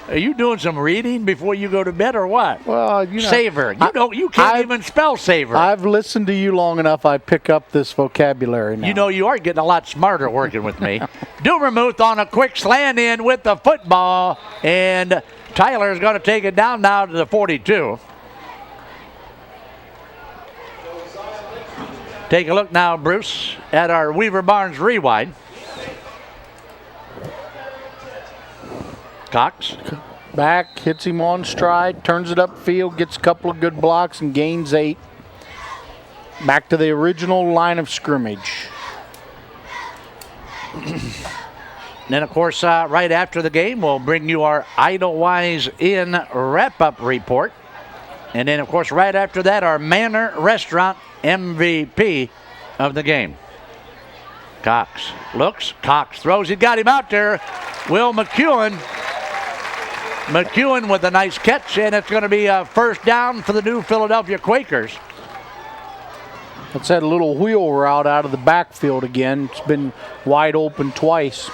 Are you doing some reading before you go to bed or what? Well, you know, savor. You can't even spell savor. I've listened to you long enough. I pick up this vocabulary now. You know, you are getting a lot smarter working with me. Dumermuth on a quick slant in with the football, and Tyler's going to take it down now to the 42. Take a look now, Bruce, at our Weaver Barnes rewind. Cox. Back, hits him on stride, turns it upfield, gets a couple of good blocks, and gains 8. Back to the original line of scrimmage. Then, of course, right after the game, we'll bring you our Idlewise Inn wrap-up report. And then, of course, right after that, our Manor Restaurant MVP of the game. Cox looks, Cox throws, he got him out there. Will McEwen. McEwen with a nice catch, and it's going to be a 1st down for the New Philadelphia Quakers. Let's that little wheel route out of the backfield again. It's been wide open twice.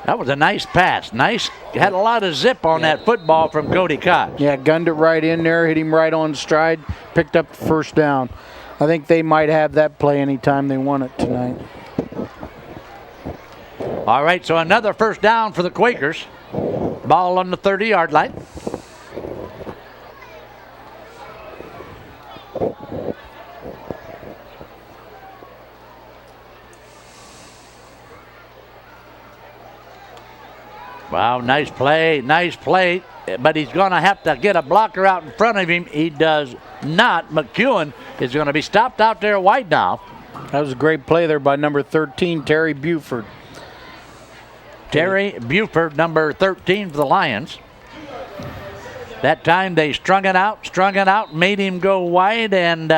That was a nice pass. Nice, had a lot of zip on that football from Cody Cox. Yeah, gunned it right in there, hit him right on stride, picked up the 1st down. I think they might have that play anytime they want it tonight. All right, so another 1st down for the Quakers. Ball on the 30-yard line. Wow, nice play, but he's going to have to get a blocker out in front of him. He does not. McEwen is going to be stopped out there wide now. That was a great play there by number 13, Terry Buford. Terry Buford, number 13 for the Lions. That time they strung it out, made him go wide, and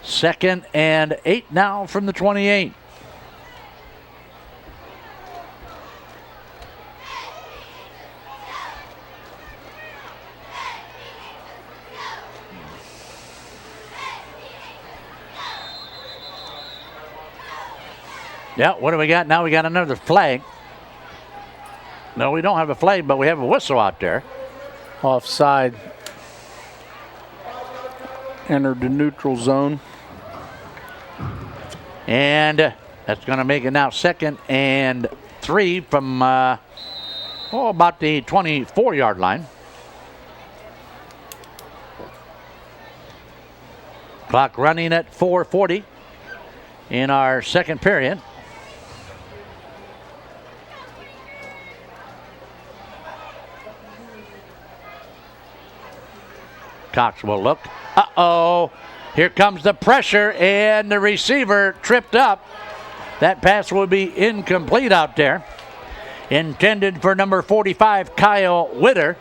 2nd and 8 now from the 28. Yeah, what do we got now? We got another flag. No, we don't have a flag, but we have a whistle out there. Offside. Entered the neutral zone. And that's going to make it now 2nd and 3 from about the 24-yard line. Clock running at 4:40 in our 2nd period. Cox will look. Uh-oh. Here comes the pressure, and the receiver tripped up. That pass will be incomplete out there. Intended for number 45, Kyle Witter.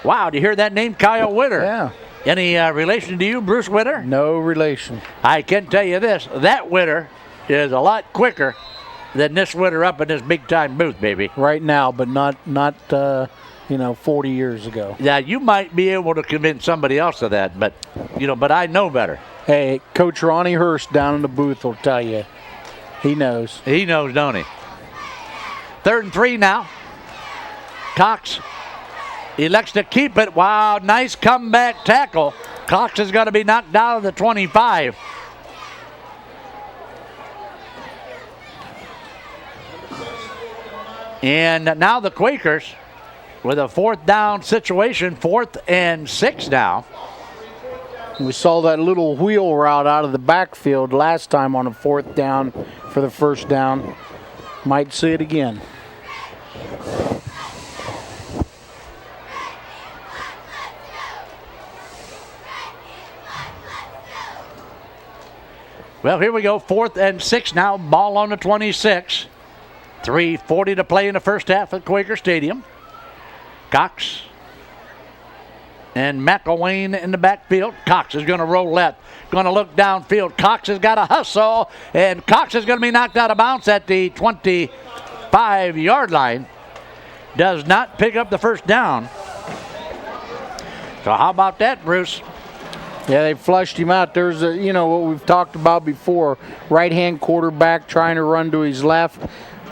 Wow, do you hear that name, Kyle Witter? Yeah. Any relation to you, Bruce Witter? No relation. I can tell you this, that Witter is a lot quicker than this Witter up in this big-time booth, baby. Right now, but not 40 years ago. Yeah, you might be able to convince somebody else of that, but I know better. Hey, Coach Ronnie Hurst down in the booth will tell you. He knows. He knows, don't he? 3rd and 3 now. Cox elects to keep it. Wow, nice comeback tackle. Cox is going to be knocked out of the 25. And now the Quakers with a 4th down situation, 4th and 6 now. We saw that little wheel route out of the backfield last time on a 4th down for the 1st down. Might see it again. Well, here we go, 4th and 6 now, ball on the 26. 3:40 to play in the first half at Quaker Stadium. Cox and McElwain in the backfield. Cox is going to roll left, going to look downfield. Cox has got a hustle, and Cox is going to be knocked out of bounds at the 25-yard line. Does not pick up the 1st down. So how about that, Bruce? Yeah, they flushed him out. There's what we've talked about before. Right-hand quarterback trying to run to his left.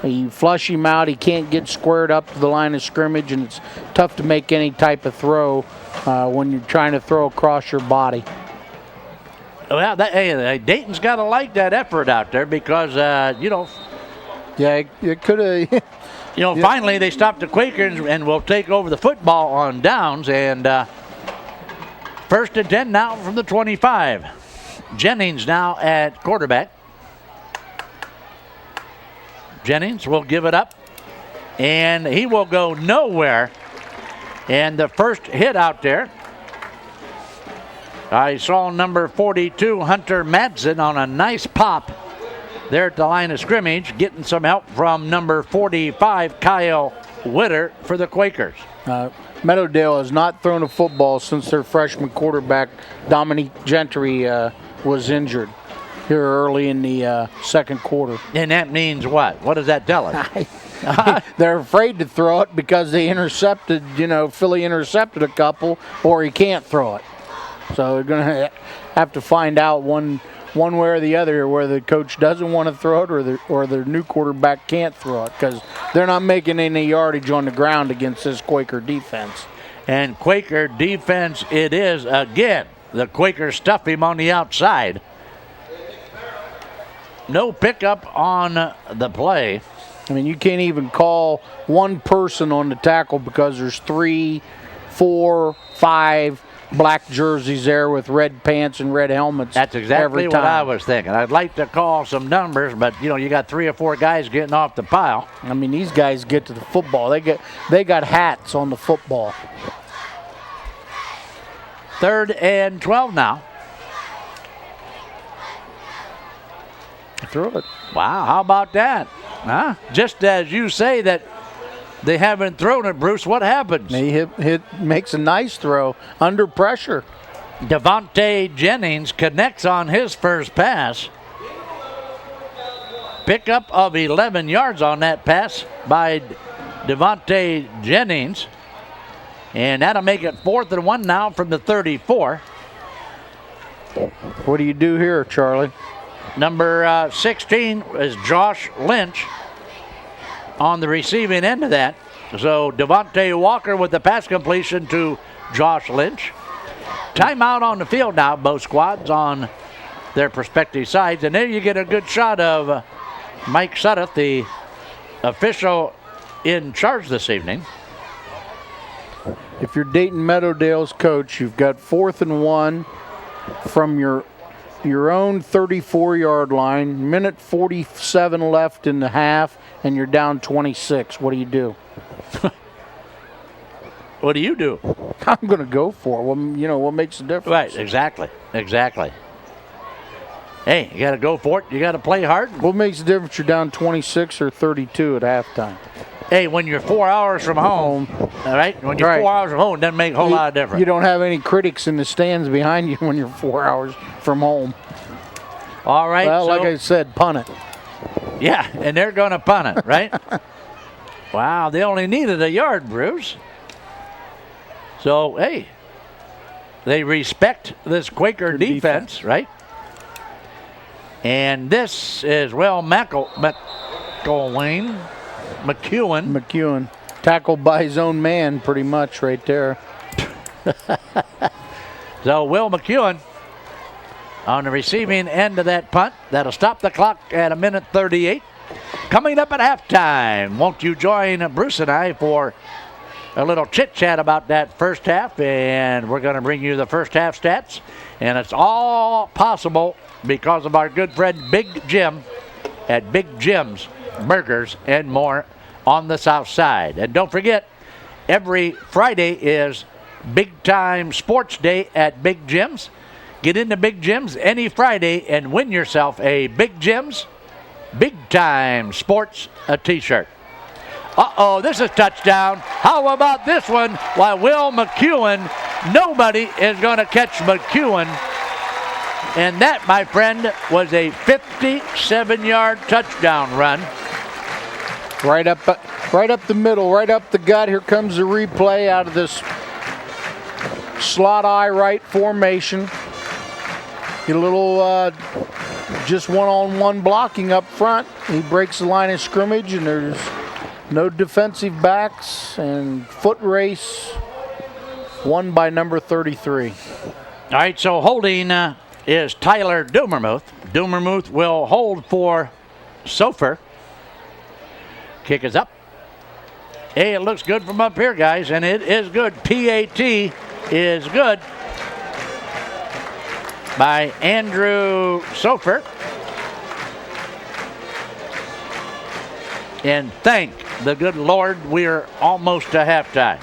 You flush him out, he can't get squared up to the line of scrimmage, and it's tough to make any type of throw when you're trying to throw across your body. Well, Dayton's got to like that effort out there because, Yeah, it could have. Finally they stopped the Quakers and will take over the football on downs. And 1st and 10 now from the 25. Jennings now at quarterback. Jennings will give it up, and he will go nowhere. And the first hit out there, I saw number 42, Hunter Madsen, on a nice pop there at the line of scrimmage, getting some help from number 45, Kyle Witter, for the Quakers. Meadowdale has not thrown a football since their freshman quarterback, Dominique Gentry, was injured here early in the 2nd quarter. And that means what? What does that tell us? They're afraid to throw it because they intercepted, Philly intercepted a couple, or he can't throw it. So they're going to have to find out one way or the other where the coach doesn't want to throw it or their new quarterback can't throw it because they're not making any yardage on the ground against this Quaker defense. And Quaker defense it is again. The Quakers stuff him on the outside. No pickup on the play. I mean, you can't even call one person on the tackle because there's 3, 4, 5 black jerseys there with red pants and red helmets. That's exactly what I was thinking. I'd like to call some numbers, but you got 3 or 4 guys getting off the pile. I mean, these guys get to the football. They got hats on the football. 3rd and 12 now. Throw it. Wow, how about that? Huh? Just as you say that they haven't thrown it, Bruce, what happens? He makes a nice throw under pressure. Devontae Jennings connects on his first pass. Pickup of 11 yards on that pass by Devontae Jennings. And that'll make it 4th and 1 now from the 34. What do you do here, Charlie? Number 16 is Josh Lynch on the receiving end of that. So Devontae Walker with the pass completion to Josh Lynch. Timeout on the field now, both squads on their respective sides. And there you get a good shot of Mike Sudduth, the official in charge this evening. If you're Dayton Meadowdale's coach, you've got 4th and 1 from your own 34-yard line, minute 47 left in the half, and you're down 26. What do you do? What do you do? I'm going to go for it. Well, what makes the difference? Right, exactly. Hey, you got to go for it. You got to play hard. What makes the difference? You're down 26 or 32 at halftime. Hey, when you're 4 hours from home, all right? When you're 4 hours from home, it doesn't make a whole lot of difference. You don't have any critics in the stands behind you when you're 4 hours from home. All right. Well, like I said, punt it. Yeah, and they're going to punt it, right? Wow, they only needed a yard, Bruce. So, hey, they respect this Quaker defense, right? And this is, McEwen. Tackled by his own man, pretty much, right there. So, Will McEwen on the receiving end of that punt. That'll stop the clock at 1:38. Coming up at halftime, won't you join Bruce and I for a little chit-chat about that first half, and we're going to bring you the first half stats, and it's all possible because of our good friend Big Jim at Big Jim's Burgers and More on the South Side. And don't forget, every Friday is Big Time Sports Day at Big Jim's. Get into Big Jim's any Friday and win yourself a Big Jim's Big Time Sports t-shirt. Uh-oh, this is touchdown. How about this one? Why, Will McEwen, nobody is going to catch McEwen. And that, my friend, was a 57-yard touchdown run. Right up the middle, right up the gut. Here comes the replay out of this slot eye right formation. Get a little just one-on-one blocking up front. He breaks the line of scrimmage, and there's no defensive backs, and foot race won by number 33. All right, so holding is Tyler Dumermuth. Dumermuth will hold for Sofer. Kick is up. Hey, it looks good from up here, guys, and it is good. PAT is good by Andrew Sofer. And thank the good Lord, we're almost to halftime.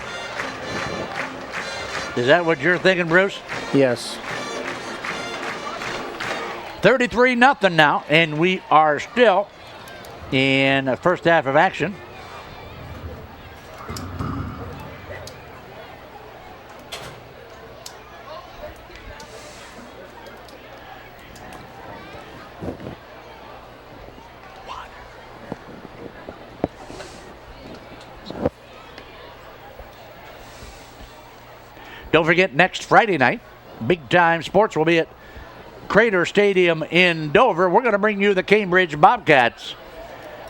Is that what you're thinking, Bruce? Yes. 33-0 now, and we are still in the first half of action. Don't forget, next Friday night, Big Time Sports will be at Crater Stadium in Dover. We're going to bring you the Cambridge Bobcats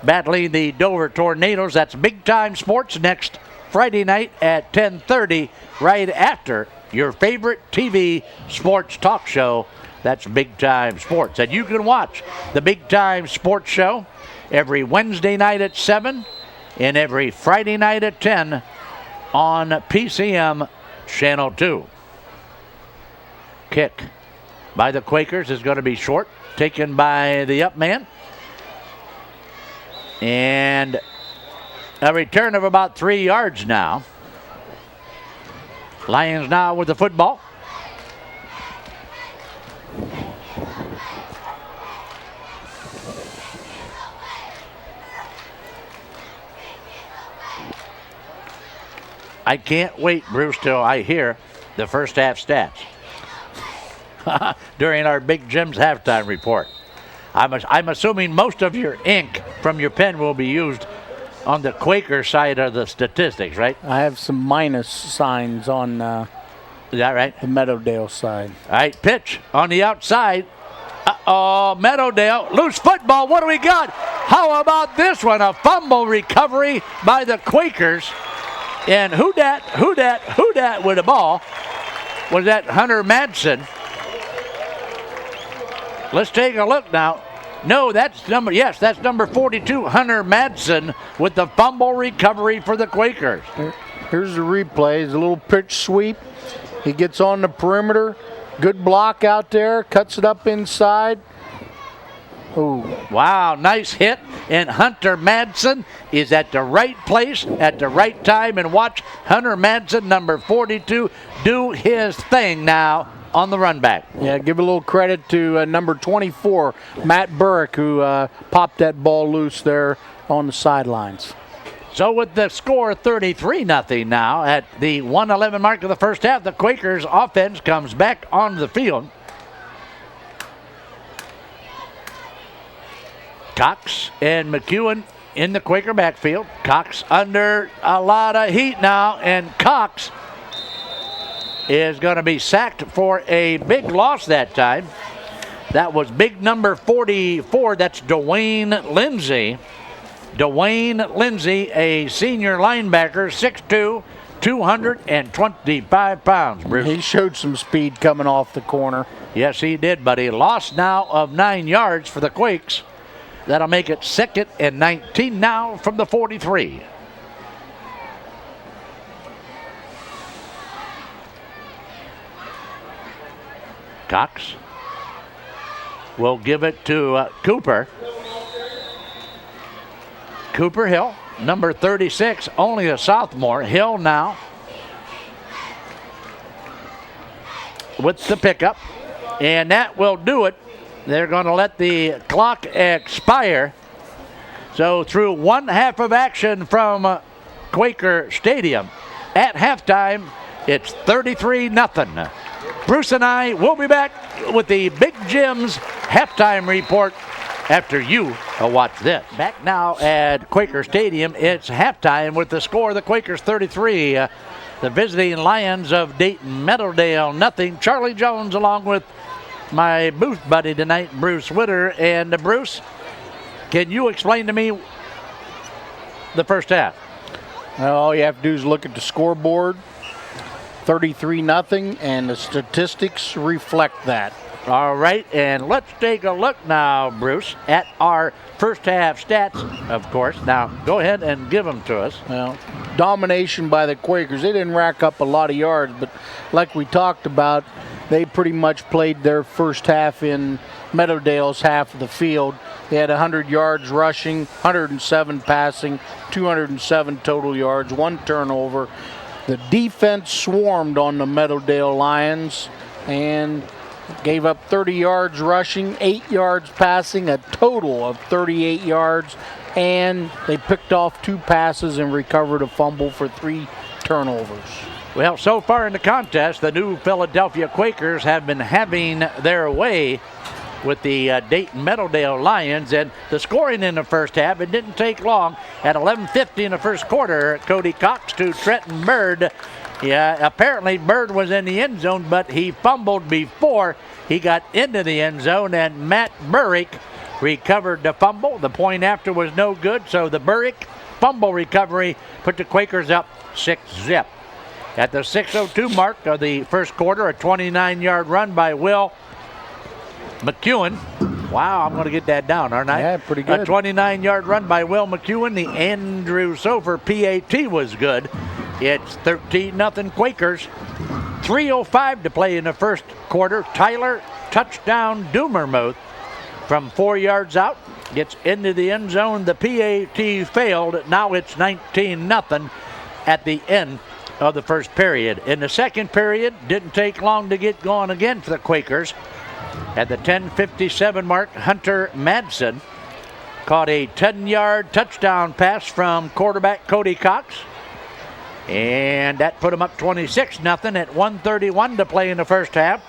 battling the Dover Tornadoes. That's Big Time Sports next Friday night at 10:30, right after your favorite TV sports talk show. That's Big Time Sports. And you can watch the Big Time Sports Show every Wednesday night at 7 and every Friday night at 10 on PCM Channel 2. Kick by the Quakers is going to be short, taken by the up man. And a return of about 3 yards now. Lions now with the football. I can't wait, Bruce, till I hear the first half stats during our Big Jim's halftime report. I'm assuming most of your ink from your pen will be used on the Quaker side of the statistics, right? I have some minus signs on Is that right? the Meadowdale side. All right, pitch on the outside. Uh-oh, Meadowdale, loose football. What do we got? How about this one? A fumble recovery by the Quakers. And who dat with the ball? Was that Hunter Madsen? Let's take a look now. No, that's number 42, Hunter Madsen, with the fumble recovery for the Quakers. Here's the replay. It's a little pitch sweep. He gets on the perimeter. Good block out there. Cuts it up inside. Ooh. Wow, nice hit. And Hunter Madsen is at the right place at the right time. And watch Hunter Madsen, number 42, do his thing now on the run back. Yeah, give a little credit to number 24, Matt Burrick, who popped that ball loose there on the sidelines. So with the score 33-0 now at the 1:11 mark of the first half, the Quakers offense comes back onto the field. Cox and McEwen in the Quaker backfield. Cox under a lot of heat now, and Cox is going to be sacked for a big loss that time. That was big number 44. That's Dwayne Lindsay. Dwayne Lindsay, a senior linebacker, 6'2", 225 pounds, Bruce. He showed some speed coming off the corner. Yes, he did, but he lost now of 9 yards for the Quakes. That'll make it 2nd and 19 now from the 43. Cox will give it to Cooper. Cooper Hill, number 36, only a sophomore. Hill now with the pickup, and that will do it. They're going to let the clock expire. So through one half of action from Quaker Stadium, at halftime, it's 33-0. Bruce and I will be back with the Big Jim's halftime report after you watch this. Back now at Quaker Stadium, it's halftime with the score, the Quakers 33, the visiting Lions of Dayton Meadowdale nothing. Charlie Jones along with my booth buddy tonight, Bruce Witter. And Bruce, can you explain to me the first half? Well, all you have to do is look at the scoreboard, 33-0, and the statistics reflect that. All right, and let's take a look now, Bruce, at our first half stats, of course. Now, go ahead and give them to us. Well, domination by the Quakers. They didn't rack up a lot of yards, but like we talked about, they pretty much played their first half in Meadowdale's half of the field. They had 100 yards rushing, 107 passing, 207 total yards, 1 turnover. The defense swarmed on the Meadowdale Lions and gave up 30 yards rushing, 8 yards passing, a total of 38 yards, and they picked off 2 passes and recovered a fumble for 3 turnovers. Well, so far in the contest, the New Philadelphia Quakers have been having their way with the Dayton Meadowdale Lions, and the scoring in the first half, it didn't take long. At 11:50 in the first quarter, Cody Cox to Trenton Bird. Yeah, apparently Bird was in the end zone, but he fumbled before he got into the end zone, and Matt Burrick recovered the fumble. The point after was no good, so the Burrick fumble recovery put the Quakers up 6-0. At the 6:02 mark of the first quarter, a 29-yard run by Will McEwen. Wow, I'm going to get that down, aren't I? Yeah, pretty good. A 29-yard run by Will McEwen. The Andrew Sofer PAT was good. It's 13-0 Quakers. 3:05 to play in the first quarter. Tyler touchdown Doomermuth from 4 yards out. Gets into the end zone. The PAT failed. Now it's 19-0 at the end of the first period. In the second period, didn't take long to get going again for the Quakers. At the 10:57 mark, Hunter Madsen caught a 10-yard touchdown pass from quarterback Cody Cox. And that put him up 26-0 at 1:31 to play in the first half.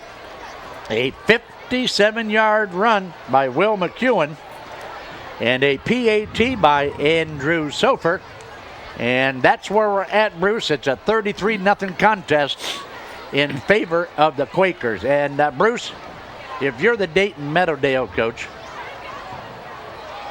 A 57-yard run by Will McEwen and a PAT by Andrew Sofer. And that's where we're at, Bruce. It's a 33-0 contest in favor of the Quakers. And Bruce, if you're the Dayton Meadowdale coach,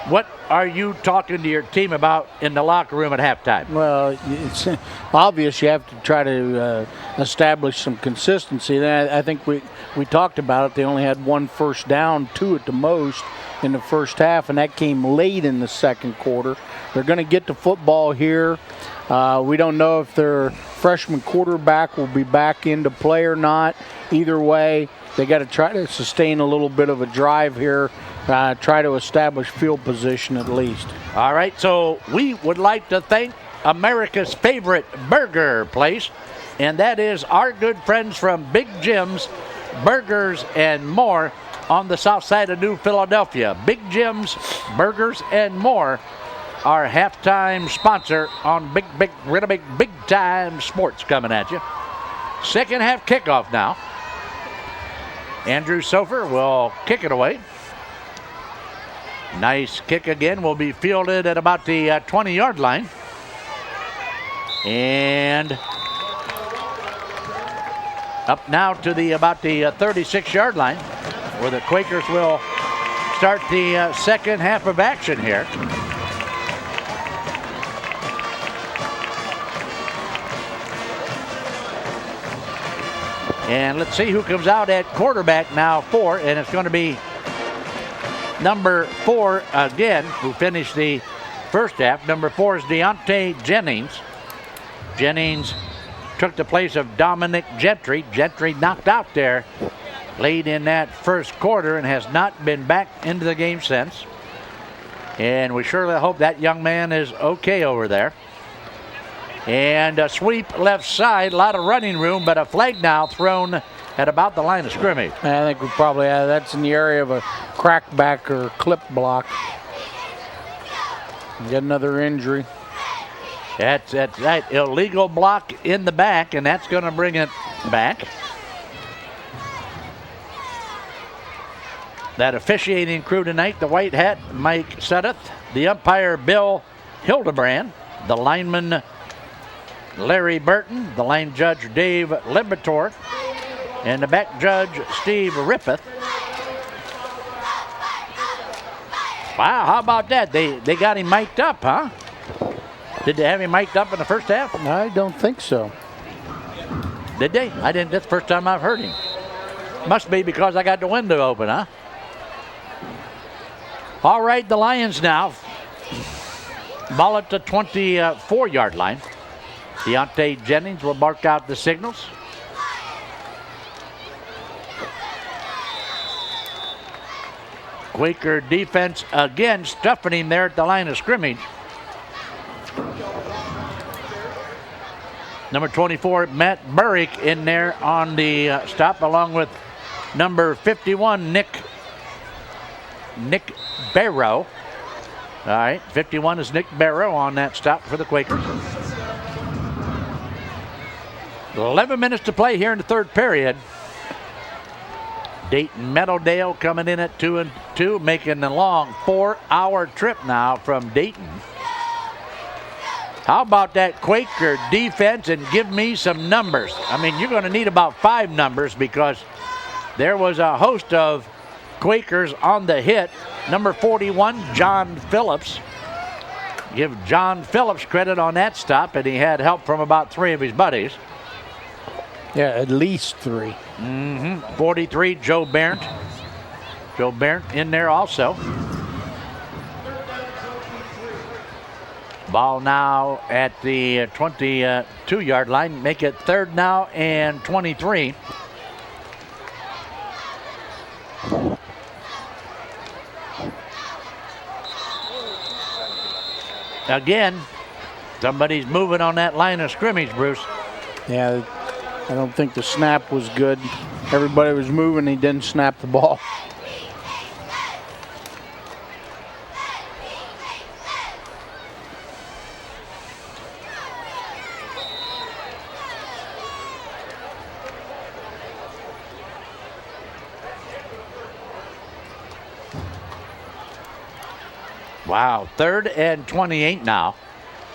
what are you talking to your team about in the locker room at halftime? Well, it's obvious you have to try to establish some consistency. And I think we talked about it. They only had 1 first down, 2 at the most in the first half, and that came late in the second quarter. They're going to get the football here. We don't know if their freshman quarterback will be back into play or not. Either way, they got to try to sustain a little bit of a drive here try to establish field position at least. All right, so we would like to thank America's favorite burger place, and that is our good friends from Big Jim's Burgers and More on the south side of New Philadelphia. Big Jim's Burgers and More, our halftime sponsor on big time sports coming at you. Second half kickoff now. Andrew Sofer will kick it away. Nice kick again, will be fielded at about the 20-yard line. And up now to about the 36-yard line, where the Quakers will start the second half of action here. And let's see who comes out at quarterback now for, and it's going to be number 4 again, who finished the first half. Number 4 is Deontay Jennings. Jennings took the place of Dominic Gentry. Gentry knocked out there late in that first quarter and has not been back into the game since. And we surely hope that young man is okay over there. And a sweep left side, a lot of running room, but a flag now thrown at about the line of scrimmage. I think we probably that's in the area of a crackback or clip block. Get another injury. That's right. Illegal block in the back, and that's going to bring it back. That officiating crew tonight, the white hat, Mike Suddeth, the umpire, Bill Hildebrand, the lineman, Larry Burton, the line judge, Dave Libator, and the back judge, Steve Rippeth. Wow, how about that? They got him mic'd up, huh? Did they have him mic'd up in the first half? I don't think so. Did they? I didn't. That's the first time I've heard him. Must be because I got the window open, huh? All right, the Lions now. Ball at the 24-yard line. Deontay Jennings will mark out the signals. Quaker defense again stuffing him there at the line of scrimmage. Number 24, Matt Burrick in there on the stop, along with number 51, Nick Barrow. All right, 51 is Nick Barrow on that stop for the Quakers. 11 minutes to play here in the third period. Dayton Meadowdale coming in at 2-2, making a long 4-hour trip now from Dayton. How about that Quaker defense, and give me some numbers? I mean, you're going to need about 5 numbers because there was a host of Quakers on the hit. Number 41, John Phillips. Give John Phillips credit on that stop, and he had help from about 3 of his buddies. Yeah, at least 3. 43, Joe Barrett. Joe Barrett in there also. Ball now at the 22-yard line. Make it third now and 23. Again, somebody's moving on that line of scrimmage, Bruce. Yeah, I don't think the snap was good. Everybody was moving, he didn't snap the ball. Wow, third and 28 now.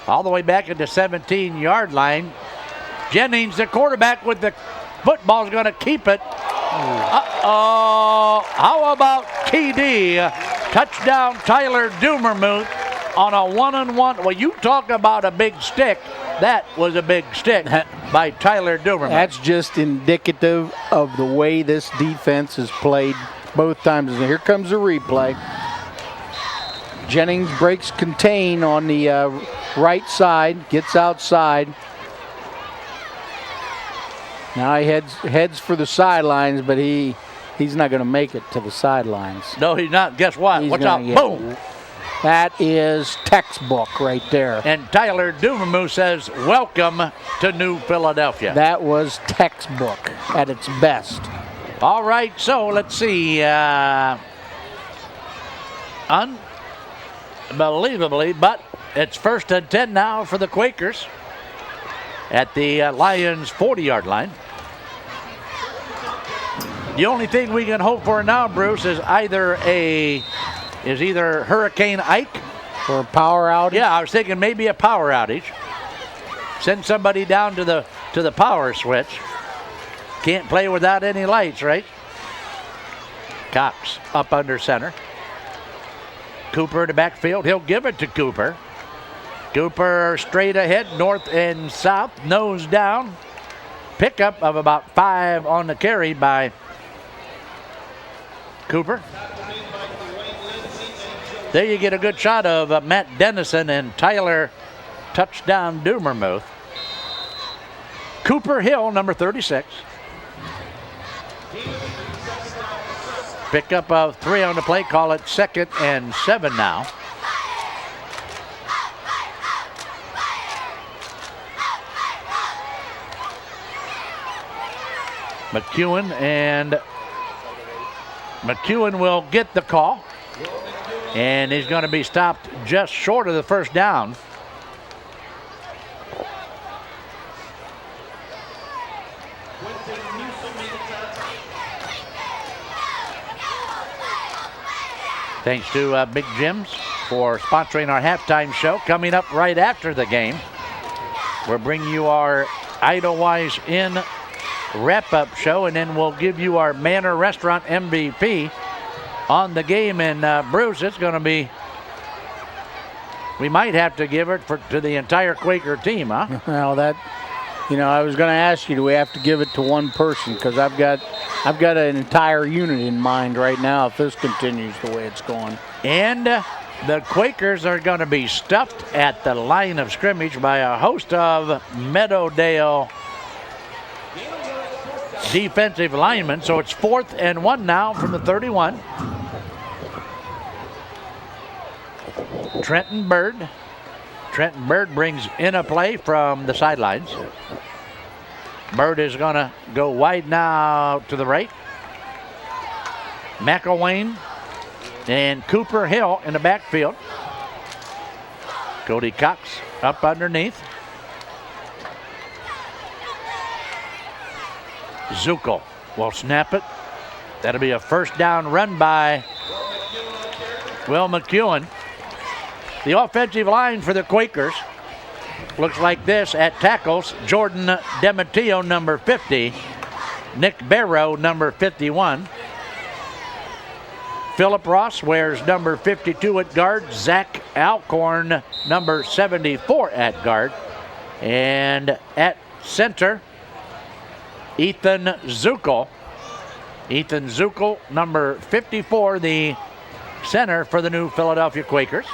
All the way back at the 17-yard line. Jennings, the quarterback with the football, is going to keep it. Uh-oh. How about TD? Touchdown, Tyler Dumermuth on a one-on-one. Well, you talk about a big stick. That was a big stick by Tyler Dumermuth. That's just indicative of the way this defense has played both times. And here comes the replay. Jennings breaks contain on the right side, gets outside. Now he heads for the sidelines, but he He's not going to make it to the sidelines. No, he's not. Guess what? He's Watch out. gonna Boom. That is textbook right there. And Tyler Duvermoo says, welcome to New Philadelphia. That was textbook at its best. All right, so let's see. Unbelievably, but it's 1st and 10 now for the Quakers at the Lions 40-yard line. The only thing we can hope for now, Bruce, is either Hurricane Ike or a power outage. Yeah, I was thinking maybe a power outage. Send somebody down to the power switch. Can't play without any lights, right? Cox up under center. Cooper in the backfield. He'll give it to Cooper. Cooper straight ahead, north and south, nose down. Pickup of about 5 on the carry by Cooper. There you get a good shot of Matt Dennison and Tyler touchdown Duvermoo. Cooper Hill, number 36. Pickup of 3 on the play. Call it 2nd and 7 now. McEwen will get the call. And he's going to be stopped just short of the first down. Thanks to Big Jim's for sponsoring our halftime show. Coming up right after the game, we'll bring you our Idlewild Inn wrap-up show, and then we'll give you our Manor Restaurant MVP on the game. And Bruce, it's going to be, we might have to give it to the entire Quaker team, huh? Well, I was going to ask you, do we have to give it to one person? Because I've got an entire unit in mind right now if this continues the way it's going. And the Quakers are going to be stuffed at the line of scrimmage by a host of Meadowdale defensive linemen. So it's 4th and 1 now from the 31. Trenton Bird brings in a play from the sidelines. Bird is going to go wide now to the right. McElwain and Cooper Hill in the backfield. Cody Cox up underneath. Zuckel will snap it. That'll be a first down run by Will McEwen. The offensive line for the Quakers looks like this at tackles. Jordan Demateo, number 50. Nick Barrow, number 51. Philip Ross wears number 52 at guard. Zach Alcorn, number 74 at guard. And at center, Ethan Zuckel. Ethan Zuckel, number 54, the center for the New Philadelphia Quakers.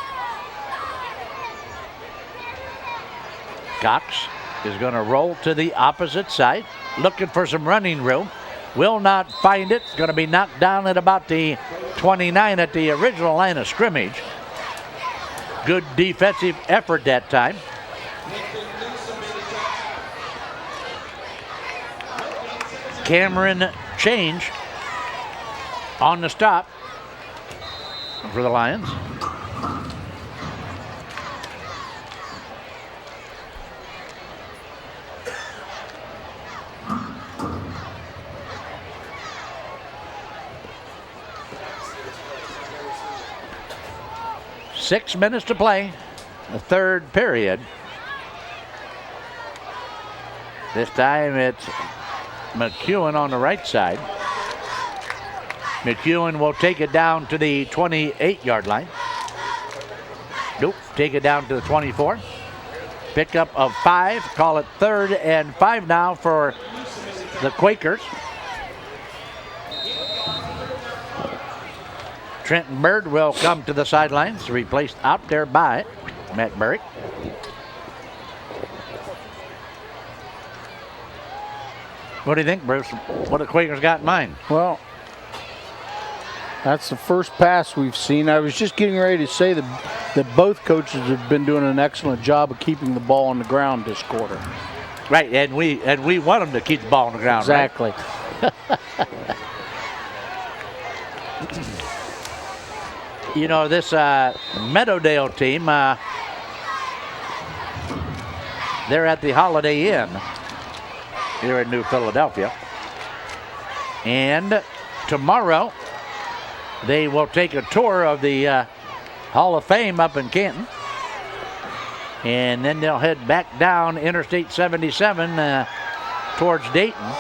Cox is going to roll to the opposite side, looking for some running room. Will not find it. It's going to be knocked down at about the 29 at the original line of scrimmage. Good defensive effort that time. Cameron Change on the stop for the Lions. Six minutes to play, the third period. This time it's McEwen on the right side. McEwen will take it down to the 28-yard line. Nope, take it down to the 24. Pickup of 5, call it 3rd and 5 now for the Quakers. Trenton Bird will come to the sidelines, replaced out there by Matt Burrick. What do you think, Bruce? What the Quakers got in mind? Well, That's the first pass we've seen. I was just getting ready to say that both coaches have been doing an excellent job of keeping the ball on the ground this quarter. Right, and we want them to keep the ball on the ground. Exactly. Right? You know, this Meadowdale team, they're at the Holiday Inn here in New Philadelphia. And tomorrow, they will take a tour of the Hall of Fame up in Canton. And then they'll head back down Interstate 77 towards Dayton.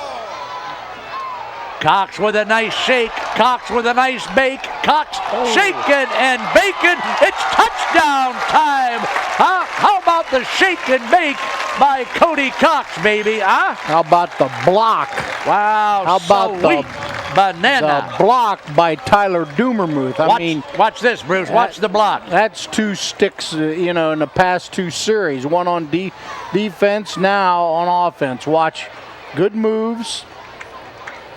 Cox with a nice shake. Cox with a nice bake. Cox shaking and baking. It's touchdown time. How about the shake and bake by Cody Cox, baby? Huh? How about the block? Wow. How about sweet banana? The block by Tyler Dumermuth. Watch this, Bruce. Watch the block. That's 2 sticks, in the past 2 series. One on defense, now on offense. Watch. Good moves.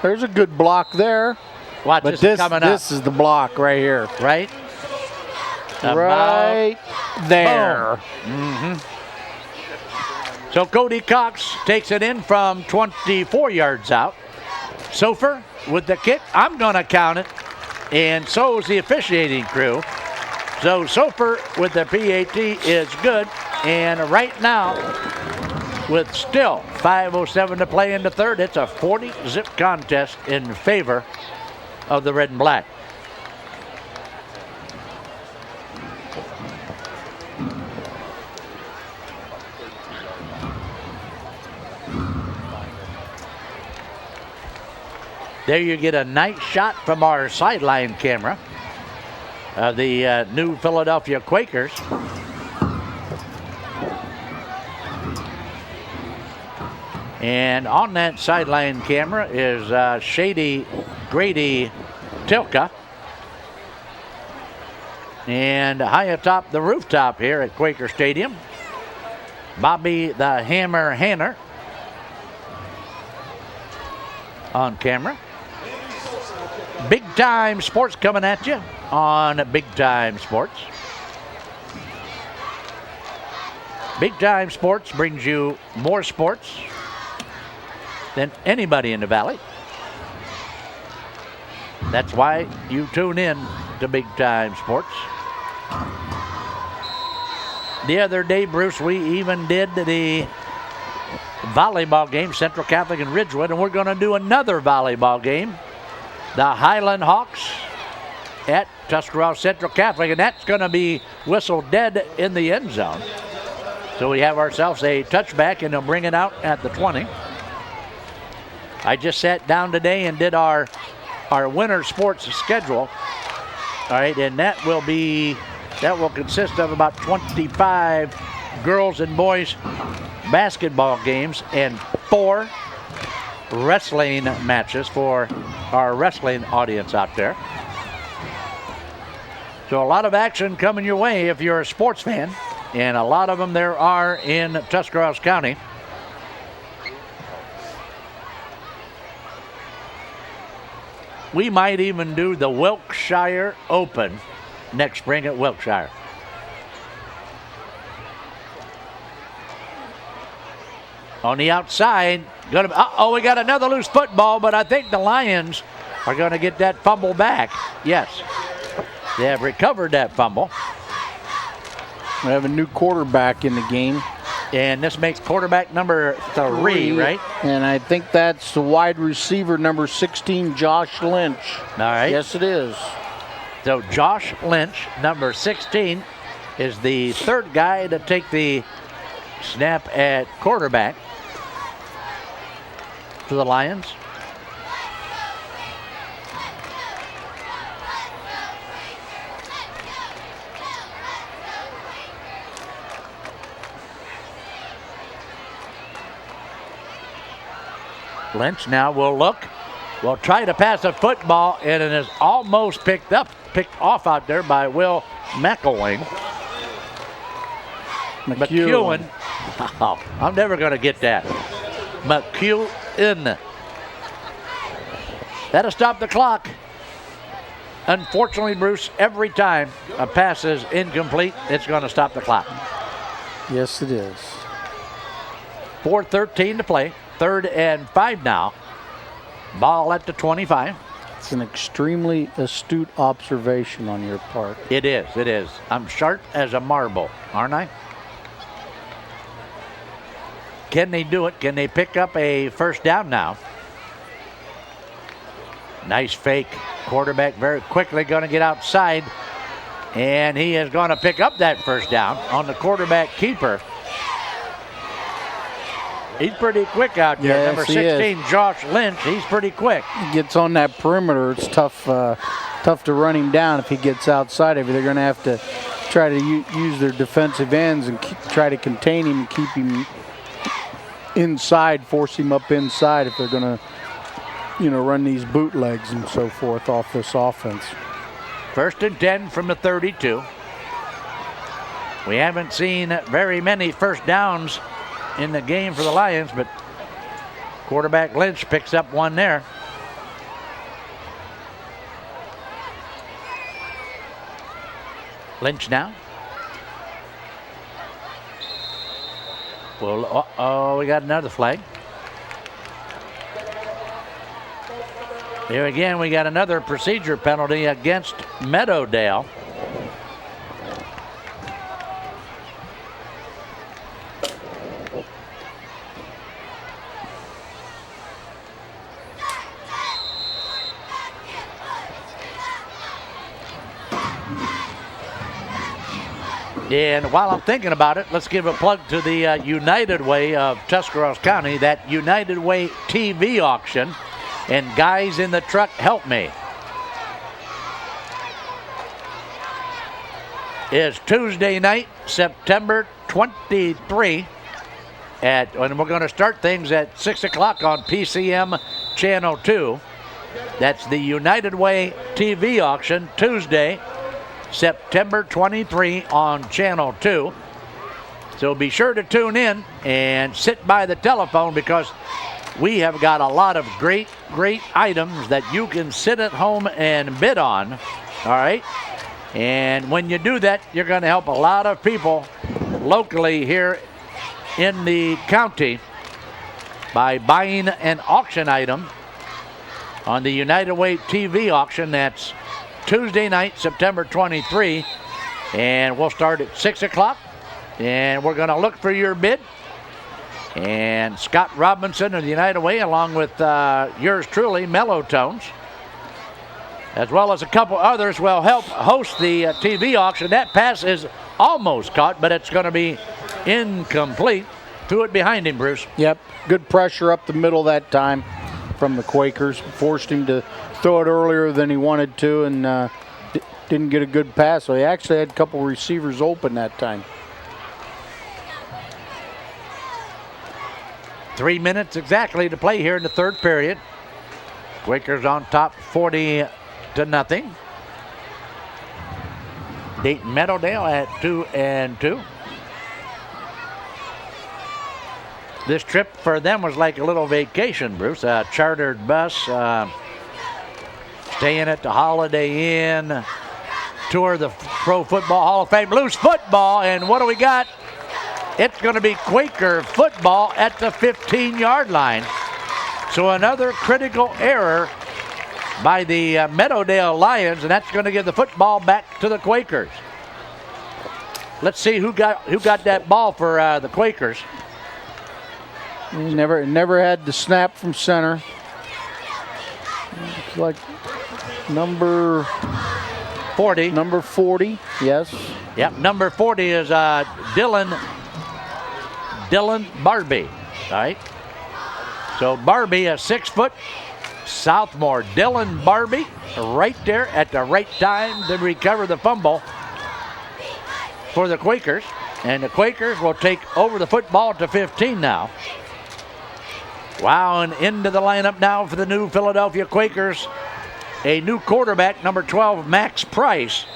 There's a good block there. Watch, but this coming up. This is the block right here. Right? Right there. Mm-hmm. So Cody Cox takes it in from 24 yards out. Sofer with the kick. I'm going to count it. And so is the officiating crew. So Sofer with the PAT is good. And right now, with still 5:07 to play in the third, it's a 40-zip contest in favor of the red and black. There you get a nice shot from our sideline camera of the New Philadelphia Quakers. And on that sideline camera is Shady Grady Tilka. And high atop the rooftop here at Quaker Stadium, Bobby the Hammer Hanner on camera. Big Time Sports coming at you on Big Time Sports. Big Time Sports brings you more sports than anybody in the Valley. That's why you tune in to Big Time Sports. The other day, Bruce, we even did the volleyball game, Central Catholic and Ridgewood, and we're going to do another volleyball game, the Highland Hawks at Tuscarawas Central Catholic, and that's going to be whistled dead in the end zone. So we have ourselves a touchback, and they'll bring it out at the 20. I just sat down today and did our winter sports schedule. All right, and that will consist of about 25 girls and boys basketball games and 4 wrestling matches for our wrestling audience out there. So a lot of action coming your way if you're a sports fan, and a lot of them there are in Tuscarawas County. We might even do the Wilkshire Open next spring at Wilkshire. On the outside, we got another loose football, but I think the Lions are going to get that fumble back. Yes, they have recovered that fumble. We have a new quarterback in the game. And this makes quarterback number 3, right? And I think that's the wide receiver number 16, Josh Lynch. All right. Yes, it is. So Josh Lynch, number 16, is the third guy to take the snap at quarterback for the Lions. Lynch now will try to pass a football, and it is almost picked off out there by Will McElwain. McEwen. Oh, I'm never going to get that. McEwen. That'll stop the clock. unfortunately, Bruce, every time a pass is incomplete, it's going to stop the clock. Yes, it is. 4:13 to play. 3rd and 5 now. Ball at the 25. It's an extremely astute observation on your part. It is, it is. I'm sharp as a marble, aren't I? Can they do it? Can they pick up a first down now? Nice fake. Quarterback very quickly going to get outside. And he is going to pick up that first down on the quarterback keeper. He's pretty quick out there. Yes, Number 16, Josh Lynch. He's pretty quick. He gets on that perimeter. It's tough to run him down if he gets outside of you. They're going to have to try to use their defensive ends and try to contain him and keep him inside, force him up inside if they're going to, run these bootlegs and so forth off this offense. 1st and 10 from the 32. We haven't seen very many first downs in the game for the Lions, but quarterback Lynch picks up one there. Lynch now. Well, we got another flag. Here again, we got another procedure penalty against Meadowdale. And while I'm thinking about it, let's give a plug to the United Way of Tuscarawas County, that United Way TV auction. And guys in the truck, help me. Is Tuesday night, September 23, and we're going to start things at 6 o'clock on PCM Channel 2. That's the United Way TV auction, Tuesday, September 23 on Channel 2. So be sure to tune in and sit by the telephone, because we have got a lot of great items that you can sit at home and bid on. All right. And when you do that, you're going to help a lot of people locally here in the county by buying an auction item on the United Way TV auction. That's Tuesday night, September 23. And we'll start at 6 o'clock. And we're going to look for your bid. And Scott Robinson of the United Way, along with yours truly, Mellow Tones, as well as a couple others, will help host the TV auction. That pass is almost caught, but it's going to be incomplete. Threw it behind him, Bruce. Yep, good pressure up the middle that time from the Quakers. Forced him to throw it earlier than he wanted to, and didn't get a good pass. So he actually had a couple receivers open that time. 3 minutes exactly to play here in the 3rd period. Quakers on top 40-0. Dayton Meadowdale at 2-2. This trip for them was like a little vacation, Bruce. A chartered bus, staying at the Holiday Inn, tour the Pro Football Hall of Fame, loose football, and what do we got? It's going to be Quaker football at the 15-yard line. So another critical error by the Meadowdale Lions, and that's going to give the football back to the Quakers. Let's see who got that ball for the Quakers. He never had the snap from center. It's like number 40. Number 40, yes. Yep, number 40 is Dylan Barbie, all right? So Barbie, a 6-foot sophomore. Dylan Barbie right there at the right time to recover the fumble for the Quakers. And the Quakers will take over the football to 15 now. Wow, and into the lineup now for the new Philadelphia Quakers, a new quarterback, number 12, Max Price.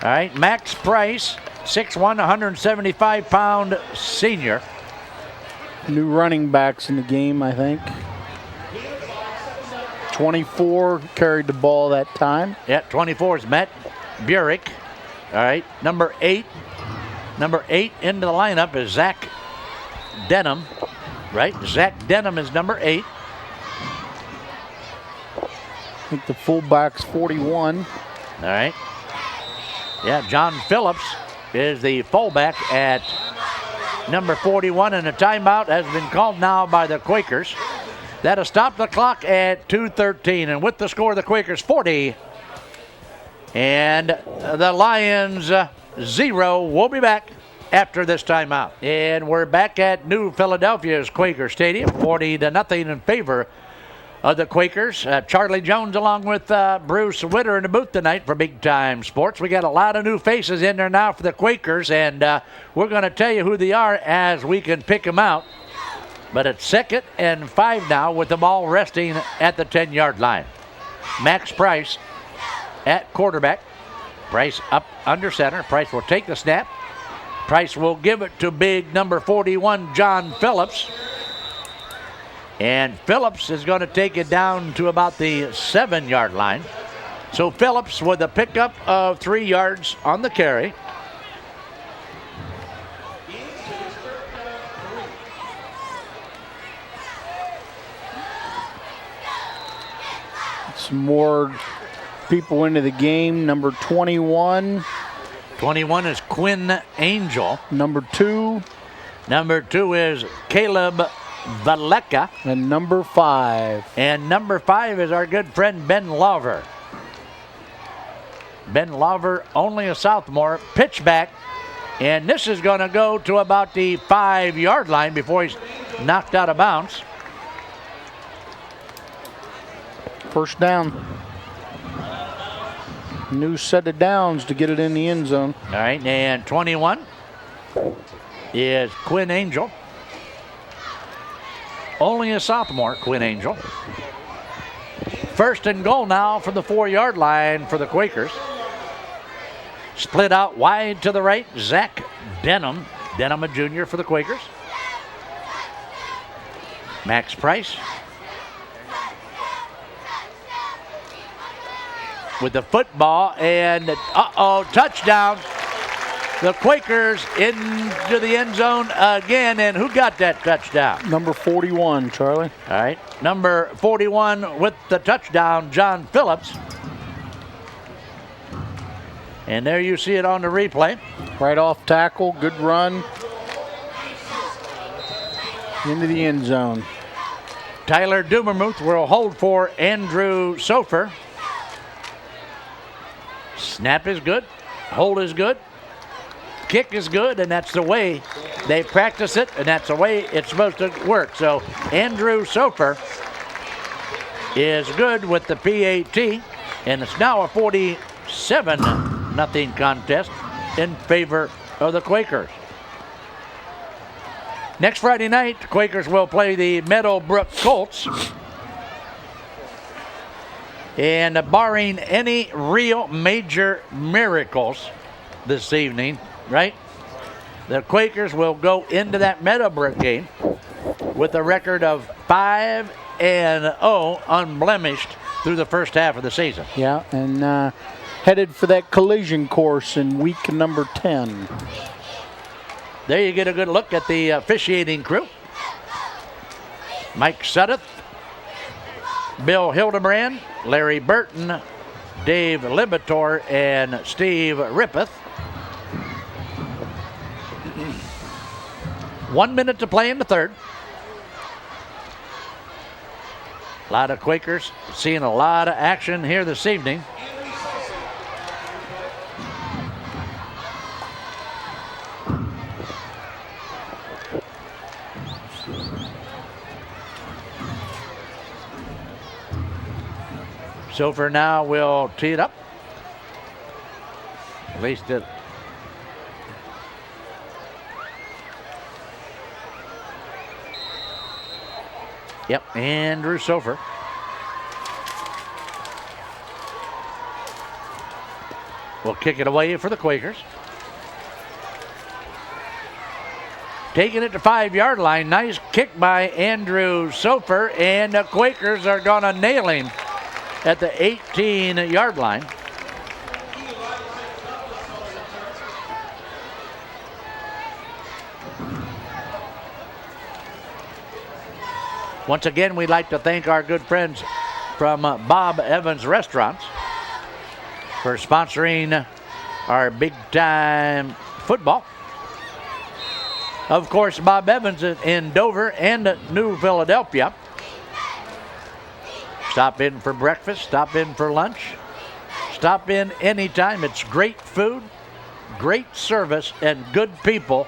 All right, Max Price, 6'1", 175-pound senior. New running backs in the game, I think. 24 carried the ball that time. Yeah, 24 is Matt Burek. All right, number 8. Number 8 into the lineup is Zach Denham. Right, Zach Denham is number 8. I think the fullback's 41. All right. Yeah, John Phillips is the fullback at number 41, and a timeout has been called now by the Quakers. That'll stop the clock at 2:13, and with the score, the Quakers 40 and the Lions 0. We'll be back after this timeout. And we're back at New Philadelphia's Quaker Stadium, 40-0 in favor of the Quakers. Charlie Jones along with Bruce Witter in the booth tonight for Big Time Sports. We got a lot of new faces in there now for the Quakers, and we're going to tell you who they are as we can pick them out. But it's 2nd and 5 now with the ball resting at the 10-yard line. Max Price at quarterback. Price up under center. Price will take the snap. Price will give it to big number 41, John Phillips. And Phillips is going to take it down to about the 7-yard line. So Phillips with a pickup of 3 yards on the carry. Some more people into the game. Number 21. 21 is Quinn Angel. Number 2. Number 2 is Caleb Valeka. And number 5. And number 5 is our good friend Ben Lover. Ben Lover, only a sophomore, pitch back. And this is going to go to about the 5-yard line before he's knocked out of bounds. First down. New set of downs to get it in the end zone. All right, and 21 is Quinn Angel. Only a sophomore, Quinn Angel. First and goal now from the 4-yard line for the Quakers. Split out wide to the right, Zach Denham. Denham, a junior for the Quakers. Max Price with the football, and touchdown. The Quakers into the end zone again, and who got that touchdown? Number 41, Charlie. All right, number 41 with the touchdown, John Phillips. And there you see it on the replay. Right off tackle, good run. Into the end zone. Tyler Dumermuth will hold for Andrew Sofer. Snap is good, hold is good, kick is good, and that's the way they practice it, and that's the way it's supposed to work. So Andrew Sofer is good with the PAT, and it's now a 47-0 contest in favor of the Quakers. Next Friday night, the Quakers will play the Meadowbrook Colts. And barring any real major miracles this evening, right, the Quakers will go into that Meadowbrook game with a record of 5-0, unblemished through the first half of the season. Yeah, and headed for that collision course in week number 10. There you get a good look at the officiating crew. Mike Suddeth, Bill Hildebrand, Larry Burton, Dave Libator, and Steve Rippeth. 1 minute to play in the third. A lot of Quakers seeing a lot of action here this evening. So for now, we'll tee it up. At least it. Yep, Andrew Sofer. We'll kick it away for the Quakers. Taking it to 5-yard line. Nice kick by Andrew Sofer, and the Quakers are going to nail him at the 18-yard line. Once again, we'd like to thank our good friends from Bob Evans Restaurants for sponsoring our big-time football. Of course, Bob Evans in Dover and New Philadelphia. Stop in for breakfast, stop in for lunch, stop in anytime. It's great food, great service, and good people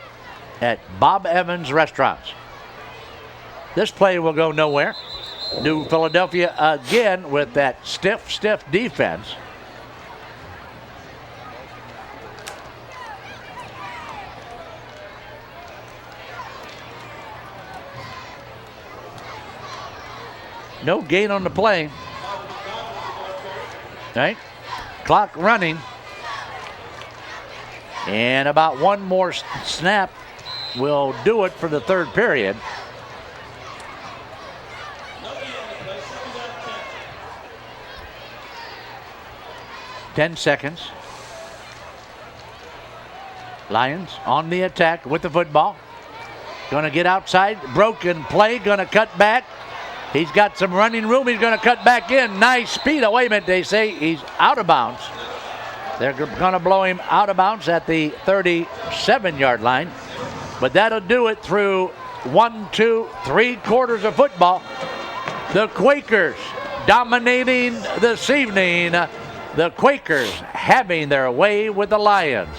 at Bob Evans Restaurants. This play will go nowhere. New Philadelphia again with that stiff defense. No gain on the play. Right? Clock running. And about one more snap will do it for the third period. Ten seconds. Lions on the attack with the football. Going to get outside. Broken play. Going to cut back. He's got some running room. He's going to cut back in. Nice speed. Oh, wait a minute. They say he's out of bounds. They're going to blow him out of bounds at the 37-yard line. But that'll do it through 1, 2, 3 quarters of football. The Quakers dominating this evening. The Quakers having their way with the Lions.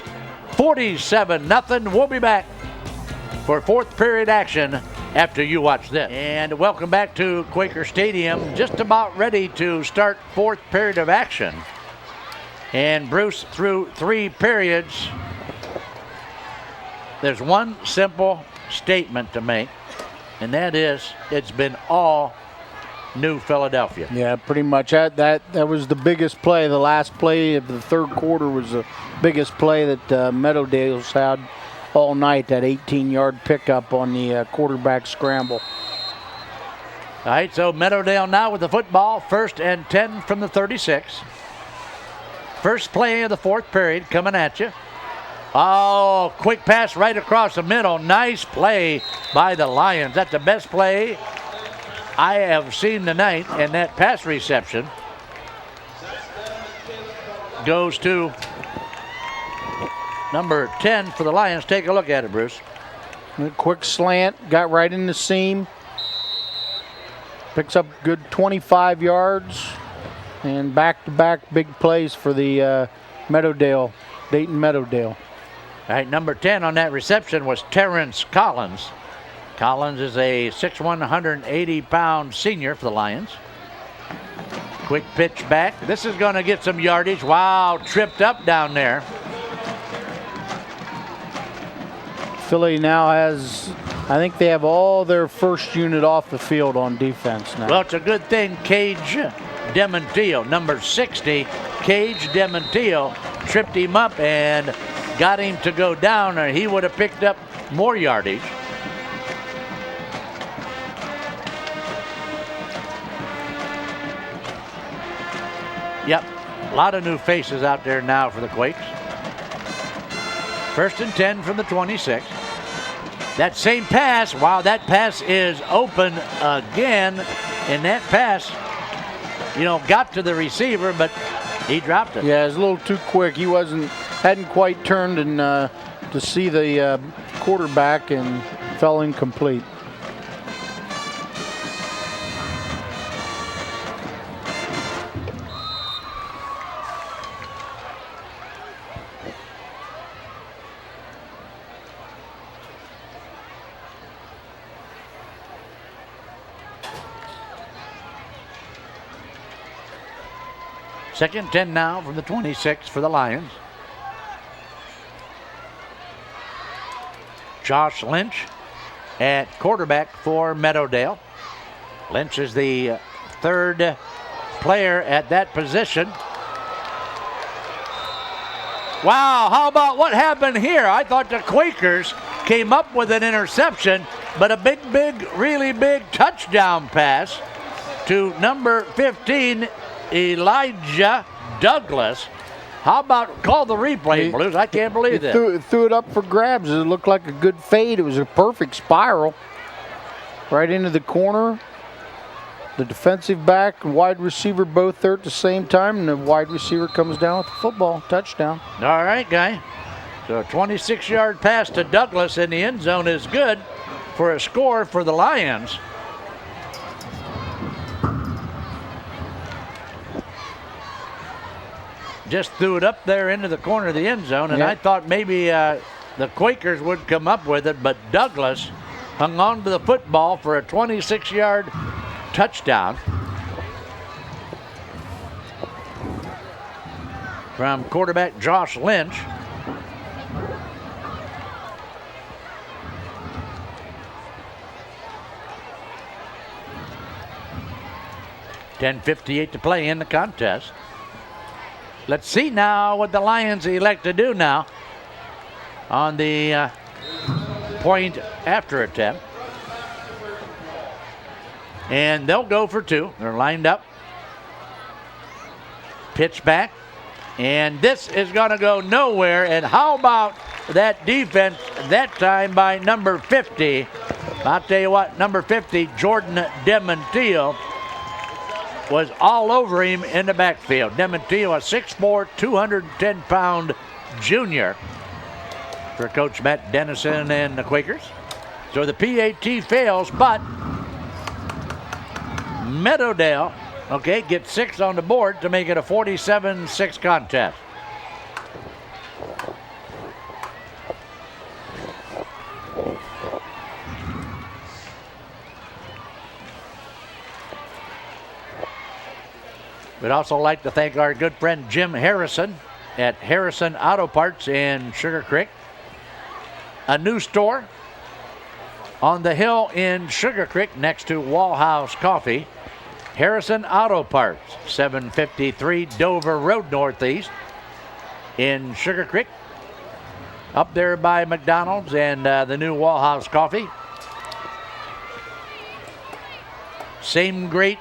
47-0. We'll be back for fourth period action after you watch this. And welcome back to Quaker Stadium. Just about ready to start fourth period of action. And Bruce, through 3 periods, there's one simple statement to make, and that is it's been all New Philadelphia. Yeah, pretty much. That was the biggest play. The last play of the third quarter was the biggest play that Meadowdale's had all night, that 18-yard pickup on the quarterback scramble. All right, so Meadowdale now with the football, 1st and 10 from the 36. First play of the fourth period coming at you. Oh, quick pass right across the middle. Nice play by the Lions. That's the best play I have seen tonight, and that pass reception goes to number 10 for the Lions. Take a look at it, Bruce. A quick slant, got right in the seam. Picks up good 25 yards, and back-to-back big plays for the Meadowdale, Dayton Meadowdale. All right, number 10 on that reception was Terrence Collins. Collins is a 6'1", 180-pound senior for the Lions. Quick pitch back. This is going to get some yardage. Wow, tripped up down there. Philly now has, I think they have all their first unit off the field on defense now. Well, it's a good thing Cage Demontillo, number 60, Cage Demontillo, tripped him up and got him to go down, or he would have picked up more yardage. Yep, a lot of new faces out there now for the Quakes. 1st and 10 from the 26. That same pass, wow, that pass is open again. And that pass, got to the receiver, but he dropped it. Yeah, it was a little too quick. He hadn't quite turned and to see the quarterback and fell incomplete. Second 10 now from the 26 for the Lions. Josh Lynch at quarterback for Meadowdale. Lynch is the third player at that position. Wow, how about what happened here? I thought the Quakers came up with an interception, but a really big touchdown pass to number 15, Elijah Douglas. How about call the replay, Blues? I can't believe that. Threw it up for grabs. It looked like a good fade. It was a perfect spiral right into the corner. The defensive back and wide receiver both there at the same time, and the wide receiver comes down with the football. Touchdown. All right, guy. So a 26-yard pass to Douglas in the end zone is good for a score for the Lions. Just threw it up there into the corner of the end zone, and I thought maybe the Quakers would come up with it, but Douglas hung on to the football for a 26-yard touchdown from quarterback Josh Lynch. .10:58 to play in the contest. Let's see now what the Lions elect to do now on the point after attempt. And they'll go for two. They're lined up. Pitch back. And this is going to go nowhere. And how about that defense that time by number 50? I'll tell you what, number 50, Jordan Demontillo, was all over him in the backfield. Demontillo, a 6'4", 210-pound junior for Coach Matt Dennison and the Quakers. So the PAT fails, but Meadowdale, gets 6 on the board to make it a 47-6 contest. We'd also like to thank our good friend Jim Harrison at Harrison Auto Parts in Sugar Creek. A new store on the hill in Sugar Creek next to Wall House Coffee. Harrison Auto Parts, 753 Dover Road Northeast in Sugar Creek. Up there by McDonald's and the new Wall House Coffee. Same great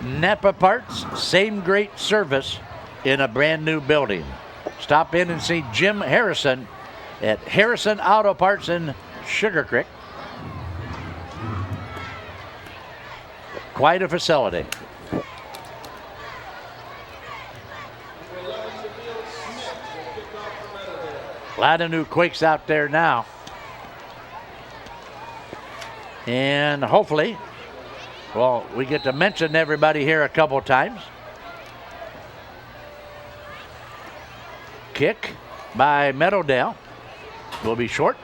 Napa parts, same great service in a brand new building. Stop in and see Jim Harrison at Harrison Auto Parts in Sugar Creek. Quite a facility. A lot of new Quakes out there now. And hopefully, well, we get to mention everybody here a couple times. Kick by Meadowdale will be short.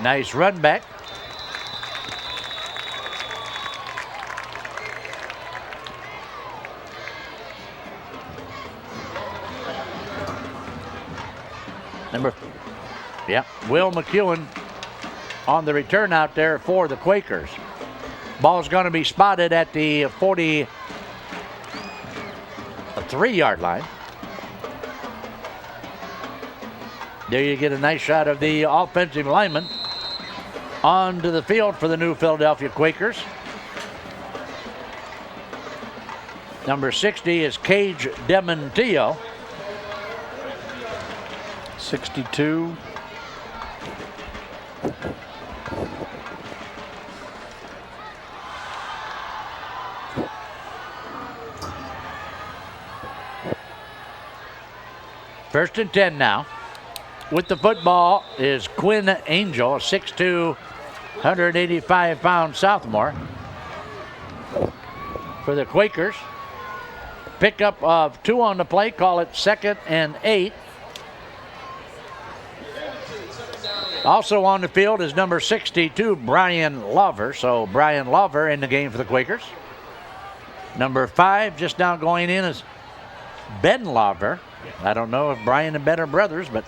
Nice run back. Will McEwen on the return out there for the Quakers. Ball's going to be spotted at the 43-yard line. There you get a nice shot of the offensive lineman onto the field for the new Philadelphia Quakers. Number 60 is Cage Demontillo. 62. First and 10 now. With the football is Quinn Angel, a 6'2", 185-pound sophomore. For the Quakers, pickup of 2 on the play, call it 2nd and 8. Also on the field is number 62, Brian Lover. So Brian Lover in the game for the Quakers. Number 5 just now going in is Ben Lover. I don't know if Brian and Ben are brothers, but.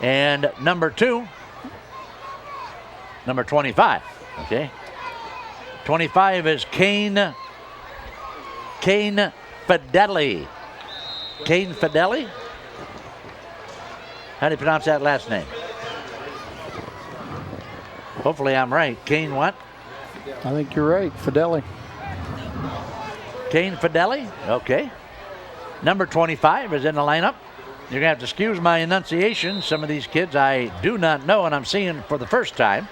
And number 2, number 25, okay. 25 is Kane Fideli. Kane Fideli? How do you pronounce that last name? Hopefully I'm right. Kane what? I think you're right, Fideli. Kane Fideli, okay. Number 25 is in the lineup. You're going to have to excuse my enunciation. Some of these kids I do not know, and I'm seeing for the first time.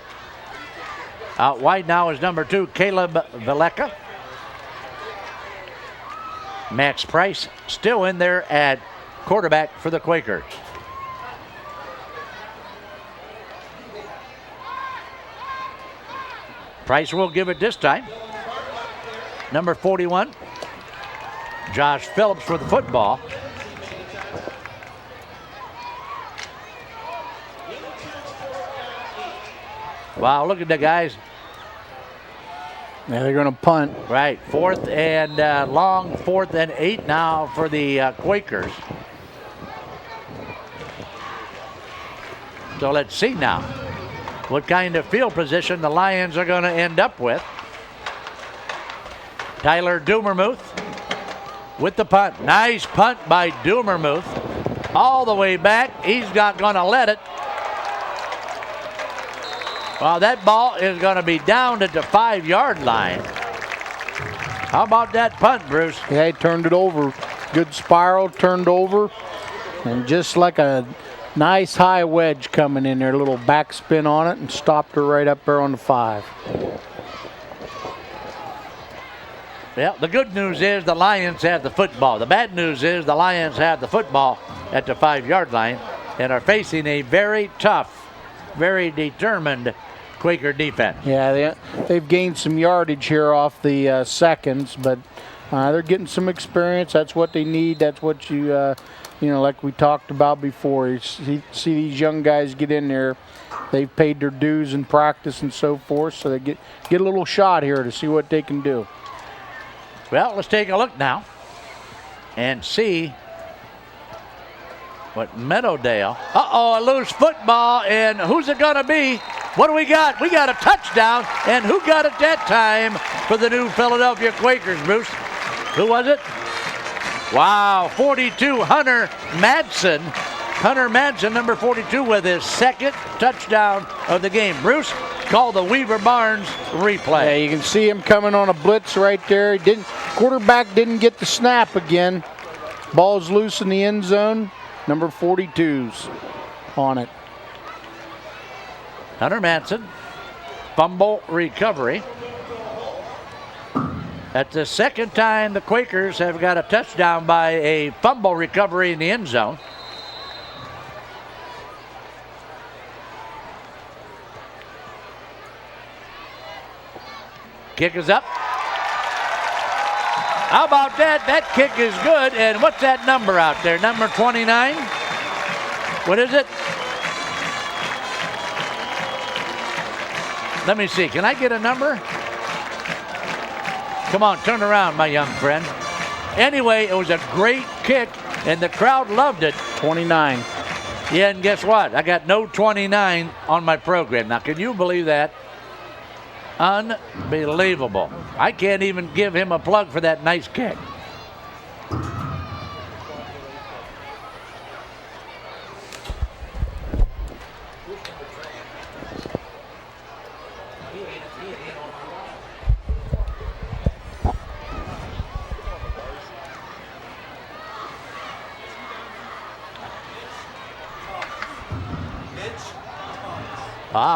Out wide now is number 2, Caleb Veleka. Max Price still in there at quarterback for the Quakers. Price will give it this time. Number 41, Josh Phillips for the football. Wow, look at the guys. Yeah, they're going to punt. Right, 4th and long, 4th and 8 now for the Quakers. So let's see now what kind of field position the Lions are going to end up with. Tyler Dumermuth with the punt. Nice punt by Dumermuth. All the way back. He's not going to let it. Well, that ball is going to be down at the 5-yard line. How about that punt, Bruce? Yeah, he turned it over. Good spiral, turned over. And just like a nice high wedge coming in there, a little backspin on it and stopped her right up there on the 5. Well, the good news is the Lions have the football. The bad news is the Lions have the football at the 5-yard line and are facing a very tough, very determined Quaker defense. Yeah, they've gained some yardage here off the seconds, but they're getting some experience. That's what they need. That's what you know, like we talked about before. You see these young guys get in there. They've paid their dues in practice and so forth, so they get a little shot here to see what they can do. Well, let's take a look now and see what Meadowdale. Uh-oh, a loose football, and who's it going to be? What do we got? We got a touchdown, and who got it that time for the new Philadelphia Quakers, Bruce? Who was it? Wow, 42, Hunter Madsen. Hunter Madsen, number 42, with his second touchdown of the game. Bruce, call the Weaver Barnes replay. Yeah, you can see him coming on a blitz right there. Quarterback didn't get the snap again. Ball's loose in the end zone. Number 42's on it. Hunter Madsen, fumble recovery. That's the second time the Quakers have got a touchdown by a fumble recovery in the end zone. Kick is up. How about that? That kick is good. And what's that number out there? Number 29? What is it? Let me see. Can I get a number? Come on, turn around, my young friend. Anyway, it was a great kick, and the crowd loved it. 29. Yeah, and guess what? I got no 29 on my program. Now, can you believe that? Unbelievable. I can't even give him a plug for that nice kick.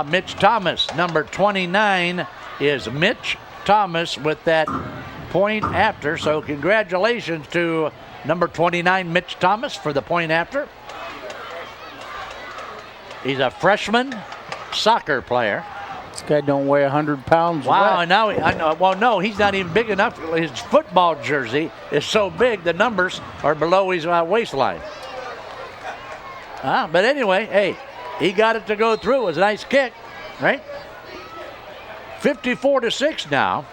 Mitch Thomas, number 29 is Mitch Thomas with that point after. So congratulations to number 29, Mitch Thomas, for the point after. He's a freshman soccer player. This guy don't weigh 100 pounds. Wow, and now I know. Well, no, he's not even big enough. His football jersey is so big, the numbers are below his waistline. But anyway, hey, he got it to go through. It was a nice kick, right? 54-6 now.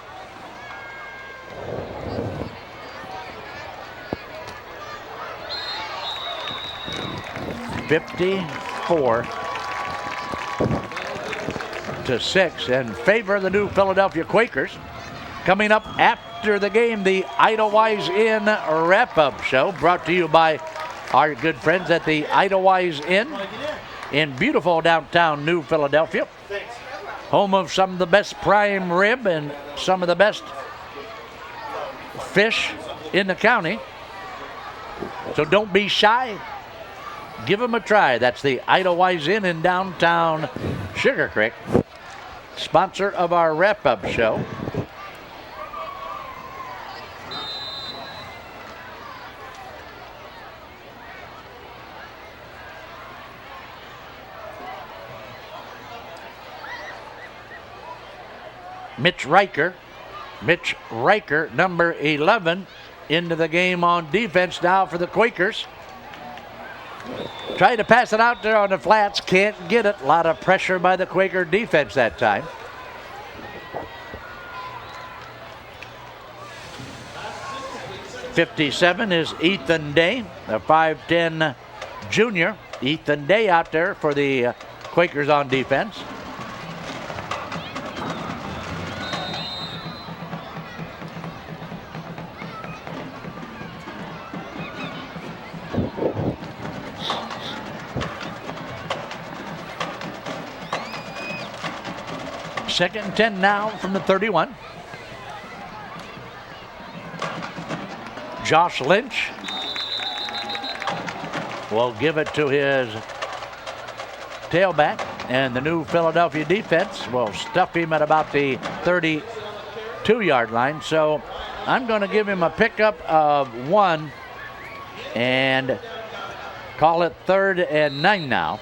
(54-6) in favor of the new Philadelphia Quakers. Coming up after the game, the Idlewild Inn wrap-up show, brought to you by our good friends at the Idlewild Inn in beautiful downtown New Philadelphia. Home of some of the best prime rib and some of the best fish in the county. So don't be shy. Give them a try. That's the Idlewild Inn in downtown Sugar Creek, sponsor of our wrap-up show. Mitch Riker, number 11, into the game on defense now for the Quakers. Tried to pass it out there on the flats, can't get it. A lot of pressure by the Quaker defense that time. '57 is Ethan Day, a 5'10" junior. Ethan Day out there for the Quakers on defense. Second and 10 now from the 31. Josh Lynch will give it to his tailback, and the new Philadelphia defense will stuff him at about the 32-yard line. So I'm going to give him a pickup of 1 and call it 3rd and 9 now.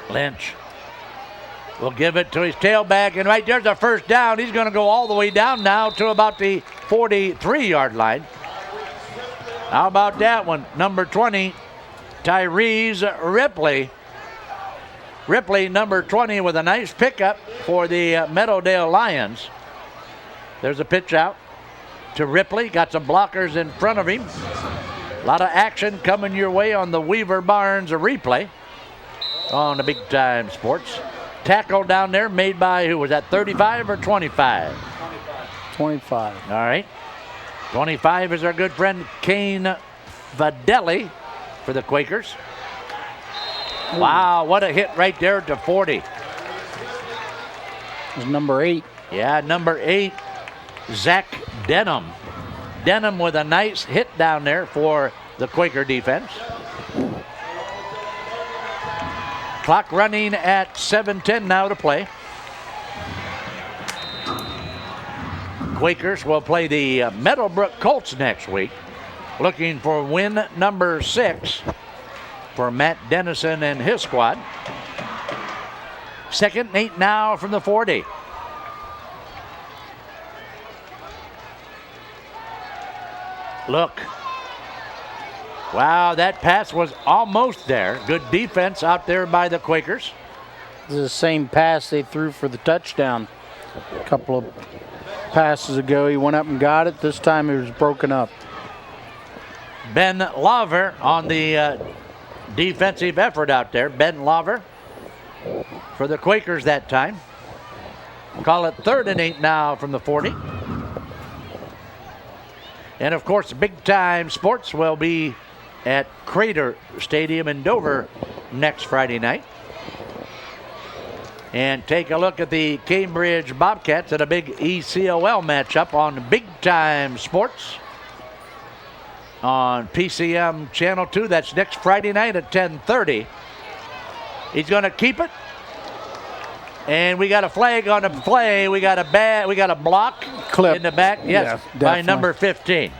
Lynch will give it to his tailback, and right there's a first down. He's going to go all the way down now to about the 43-yard line. How about that one? Number 20, Tyrese Ripley. Ripley, number 20, with a nice pickup for the Meadowdale Lions. There's a pitch out to Ripley. Got some blockers in front of him. A lot of action coming your way on the Weaver Barnes replay on the Big Time Sports. Tackle down there made by, who was that, 35 or 25? 25. All right. 25 is our good friend Kane Vadelli for the Quakers. Ooh. Wow, what a hit right there to 40. It's number 8. Yeah, number 8, Zach Denham. Denham with a nice hit down there for the Quaker defense. Clock running at 7:10 now to play. Quakers will play the Meadowbrook Colts next week, looking for win number 6 for Matt Dennison and his squad. 2nd and 8 now from the 40. Look. Wow, that pass was almost there. Good defense out there by the Quakers. This is the same pass they threw for the touchdown a couple of passes ago. He went up and got it. This time it was broken up. Ben Laver on the defensive effort out there. Ben Laver for the Quakers that time. Call it 3rd and 8 now from the 40. And of course, Big Time Sports will be at Crater Stadium in Dover next Friday night. And take a look at the Cambridge Bobcats at a big ECOL matchup on Big Time Sports on PCM Channel 2. That's next Friday night at 10:30. He's going to keep it. And we got a flag on the play. We got a block clip in the back. Yes, yeah, by number 15.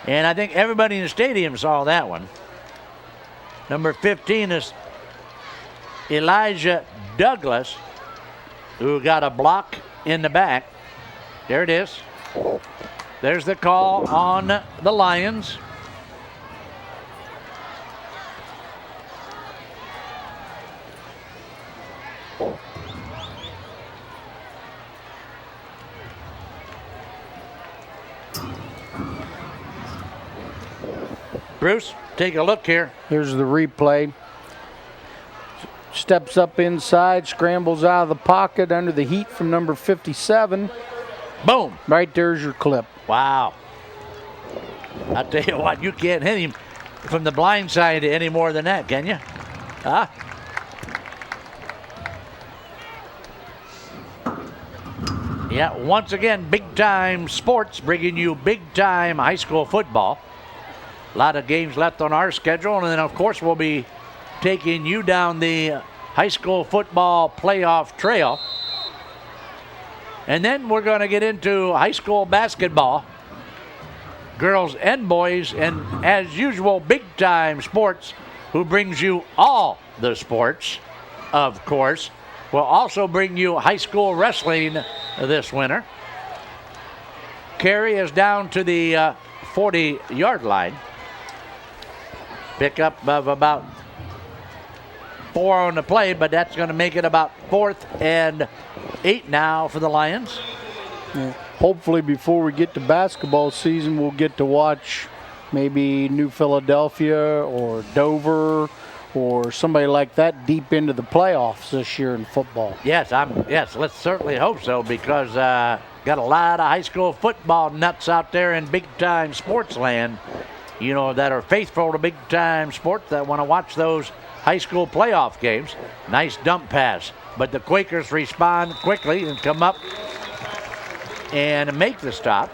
And I think everybody in the stadium saw that one. Number 15 is Elijah Douglas, who got a block in the back. There it is. There's the call on the Lions. Bruce, take a look here. Here's the replay. steps up inside, scrambles out of the pocket under the heat from number 57. Boom. Right there's your clip. Wow. I tell you what, you can't hit him from the blind side any more than that, can you? Huh? Yeah, once again, big time sports bringing you big time high school football. A lot of games left on our schedule, and then of course we'll be taking you down the high school football playoff trail. And then we're going to get into high school basketball, girls and boys, and as usual, big time sports, who brings you all the sports, of course, will also bring you high school wrestling this winter. Carey is down to the 40-yard line. Pickup of about 4 on the play, but that's going to make it about 4th and 8 now for the Lions. Yeah. Hopefully before we get to basketball season, we'll get to watch maybe New Philadelphia or Dover or somebody like that deep into the playoffs this year in football. Yes, let's certainly hope so, because got a lot of high school football nuts out there in big-time sports land, you know, that are faithful to big-time sports, that want to watch those high school playoff games. Nice dump pass, but the Quakers respond quickly and come up and make the stop.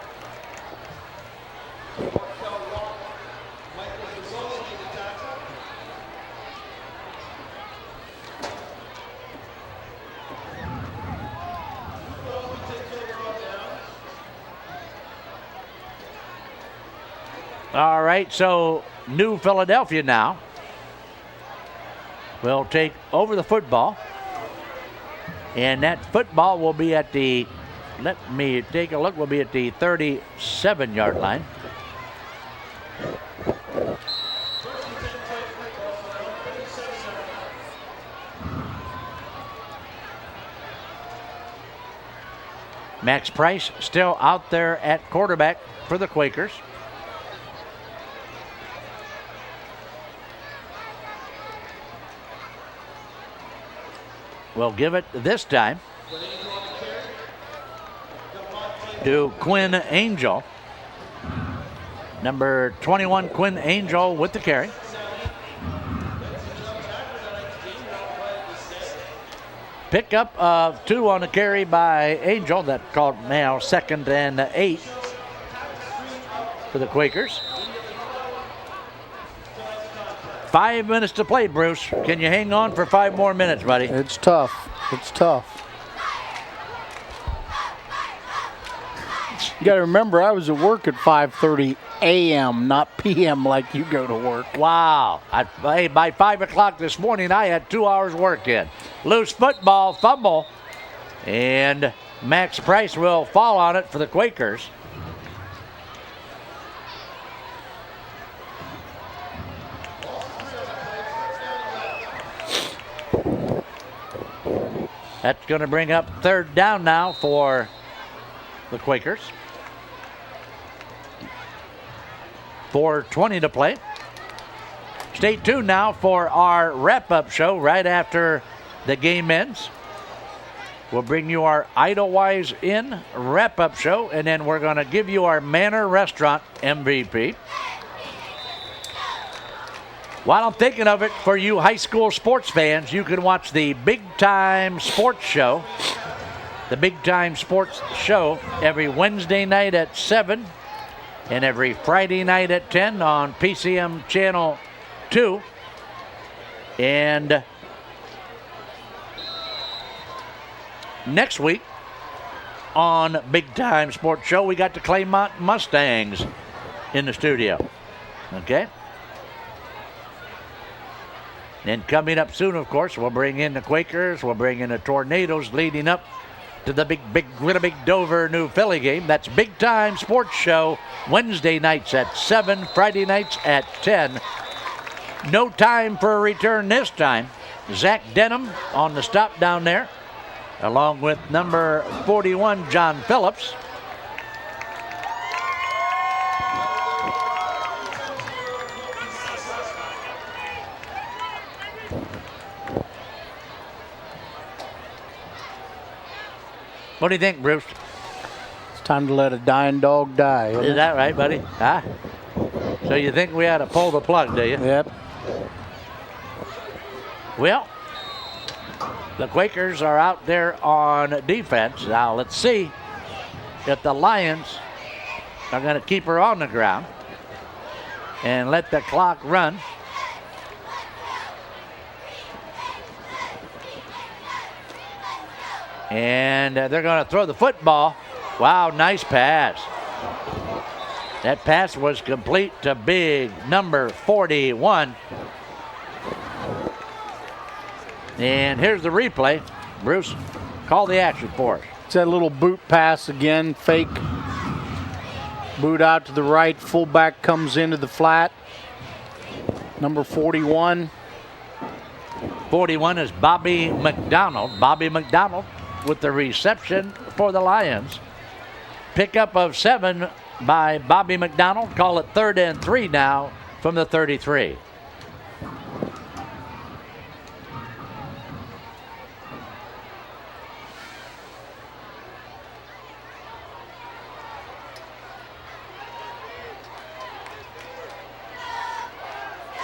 All right, so New Philadelphia now will take over the football. And that football will be at the, let me take a look, will be at the 37-yard line. Max Price still out there at quarterback for the Quakers. We'll give it this time to Quinn Angel. Number 21, Quinn Angel with the carry. Pickup of 2 on the carry by Angel. That called now 2nd and 8 for the Quakers. 5 minutes to play, Bruce. Can you hang on for 5 more minutes, buddy? It's tough. It's tough. You got to remember, I was at work at 5:30 a.m., not p.m. like you go to work. Wow. By 5 o'clock this morning, I had 2 hours work in. Loose football, fumble, and Max Price will fall on it for the Quakers. That's going to bring up 3rd down now for the Quakers. 4:20 to play. Stay tuned now for our wrap-up show right after the game ends. We'll bring you our Idlewiser Inn wrap-up show, and then we're going to give you our Manor Restaurant MVP. While I'm thinking of it, for you high school sports fans, you can watch the Big Time Sports Show. The Big Time Sports Show every Wednesday night at 7 and every Friday night at 10 on PCM Channel 2. And next week on Big Time Sports Show, we got the Claymont Mustangs in the studio. Okay? And coming up soon, of course, we'll bring in the Quakers. We'll bring in the Tornadoes leading up to the big Dover New Philly game. That's Big Time Sports Show, Wednesday nights at 7, Friday nights at 10. No time for a return this time. Zach Denham on the stop down there, along with number 41, John Phillips. What do you think, Bruce? It's time to let a dying dog die. Isn't Is it? that right, buddy? Huh? So you think we ought to pull the plug, do you? Yep. Well, the Quakers are out there on defense. Now let's see if the Lions are going to keep her on the ground and let the clock run. And they're going to throw the football. Wow, nice pass. That pass was complete to big number 41. And here's the replay. Bruce, call the action for us. It's that little boot pass again, fake. Boot out to the right, fullback comes into the flat. Number 41. 41 is Bobby McDonald. Bobby McDonald with the reception for the Lions. Pickup of 7 by Bobby McDonald. Call it 3rd and 3 now from the 33.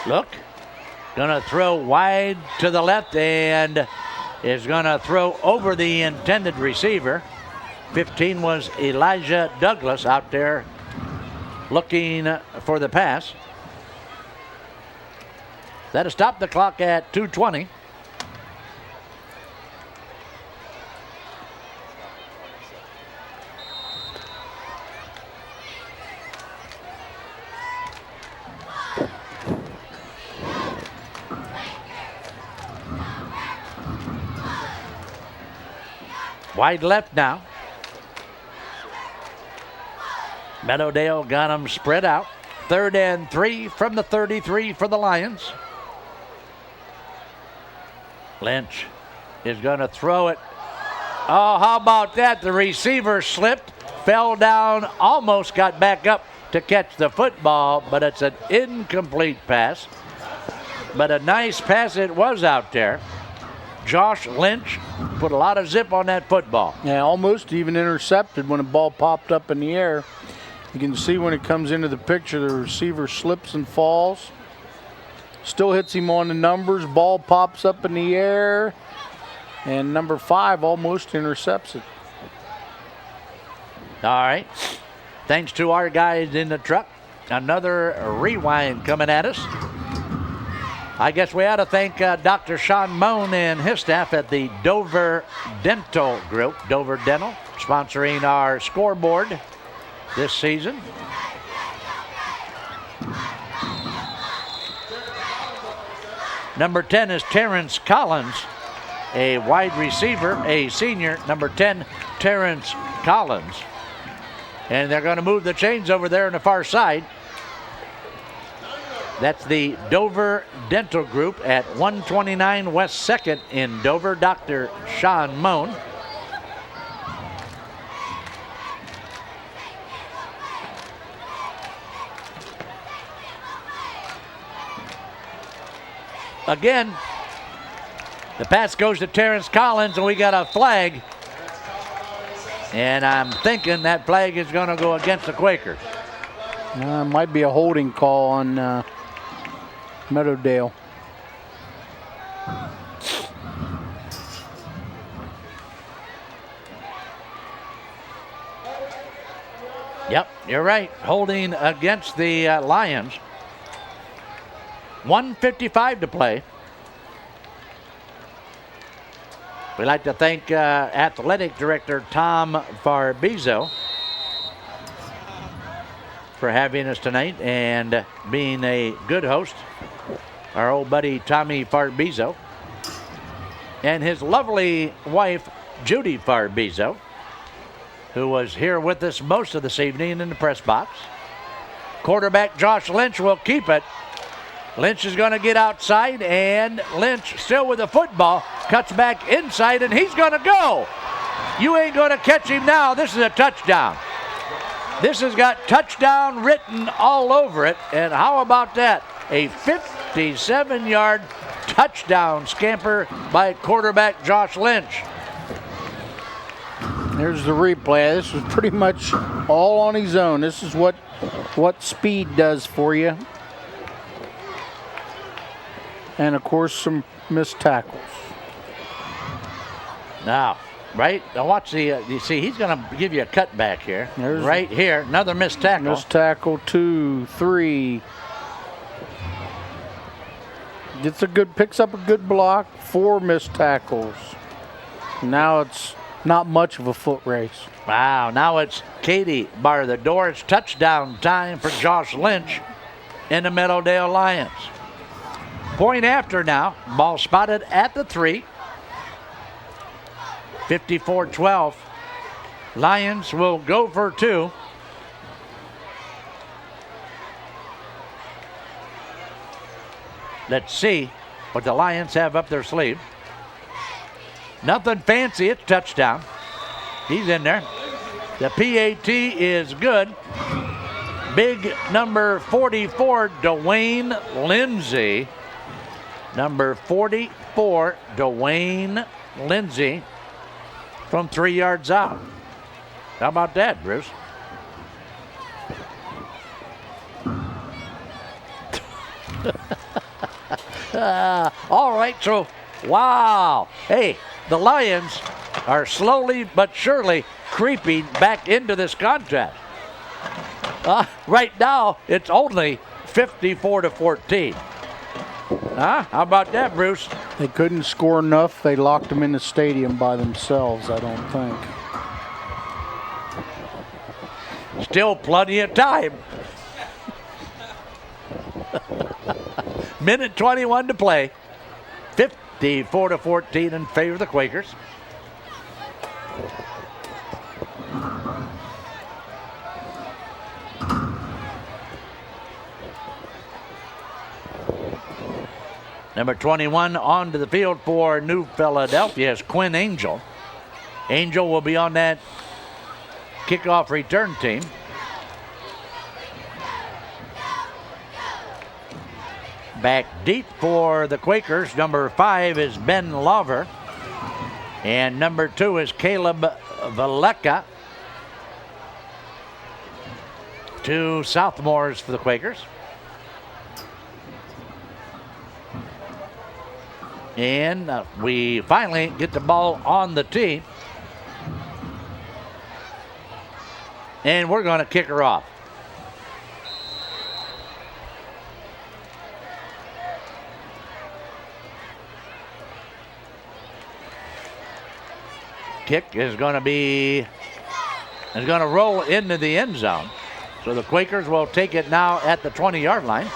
Look, gonna throw wide to the left and is gonna throw over the intended receiver. 15 was Elijah Douglas out there looking for the pass. That'll stop the clock at 2:20. Wide left now. Meadowdale got them spread out. 3rd and 3 from the 33 for the Lions. Lynch is going to throw it. Oh, how about that? The receiver slipped, fell down, almost got back up to catch the football, but it's an incomplete pass. But a nice pass it was out there. Josh Lynch put a lot of zip on that football. Yeah, almost even intercepted when the ball popped up in the air. You can see when it comes into the picture, the receiver slips and falls. Still hits him on the numbers. Ball pops up in the air. And number 5 almost intercepts it. All right. Thanks to our guys in the truck. Another rewind coming at us. I guess we ought to thank Dr. Sean Moan and his staff at the Dover Dental Group. Dover Dental sponsoring our scoreboard this season. Number 10 is Terrence Collins, a wide receiver, a senior. Number 10, Terrence Collins. And they're going to move the chains over there on the far side. That's the Dover Dental Group at 129 West 2nd in Dover. Dr. Sean Moan. Again, the pass goes to Terrence Collins, and we got a flag. And I'm thinking that flag is going to go against the Quakers. Might be a holding call on Meadowdale. Yep, you're right. Holding against the Lions. 1:55 to play. We'd like to thank Athletic Director Tom Farbizo for having us tonight and being a good host. Our old buddy Tommy Farbizo and his lovely wife Judy Farbizo, who was here with us most of this evening in the press box. Quarterback Josh Lynch will keep it. Lynch is going to get outside, and Lynch still with the football, cuts back inside, and he's going to go. You ain't going to catch him now. This is a touchdown. This has got touchdown written all over it, and how about that? A 57-yard touchdown scamper by quarterback Josh Lynch. Here's the replay. This was pretty much all on his own. This is what speed does for you. And of course, some missed tackles. Now, right? Now watch the. You see, he's going to give you a cutback here. There's right here, another missed tackle. Missed tackle, 2, 3. Picks up a good block. 4 missed tackles. Now it's not much of a foot race. Wow, now it's Katie bar the door. It's touchdown time for Josh Lynch and the Meadowdale Lions. Point after now. Ball spotted at the 3. 54-12. Lions will go for 2. Let's see what the Lions have up their sleeve. Nothing fancy, it's touchdown. He's in there. The PAT is good. Big number 44, Dwayne Lindsay. Number 44, Dwayne Lindsay from 3 yards out. How about that, Bruce? All right, so, wow. Hey, the Lions are slowly but surely creeping back into this contest. Right now, it's only 54-14. How about that, Bruce? They couldn't score enough. They locked them in the stadium by themselves, I don't think. Still plenty of time. Minute 21 to play. 54-14 in favor of the Quakers. Number 21 onto the field for New Philadelphia is Quinn Angel. Angel will be on that kickoff return team. Back deep for the Quakers. Number 5 is Ben Lover. And number 2 is Caleb Valeka. 2 sophomores for the Quakers. And we finally get the ball on the tee. And we're going to kick her off. Kick is going to roll into the end zone. So the Quakers will take it now at the 20-yard line.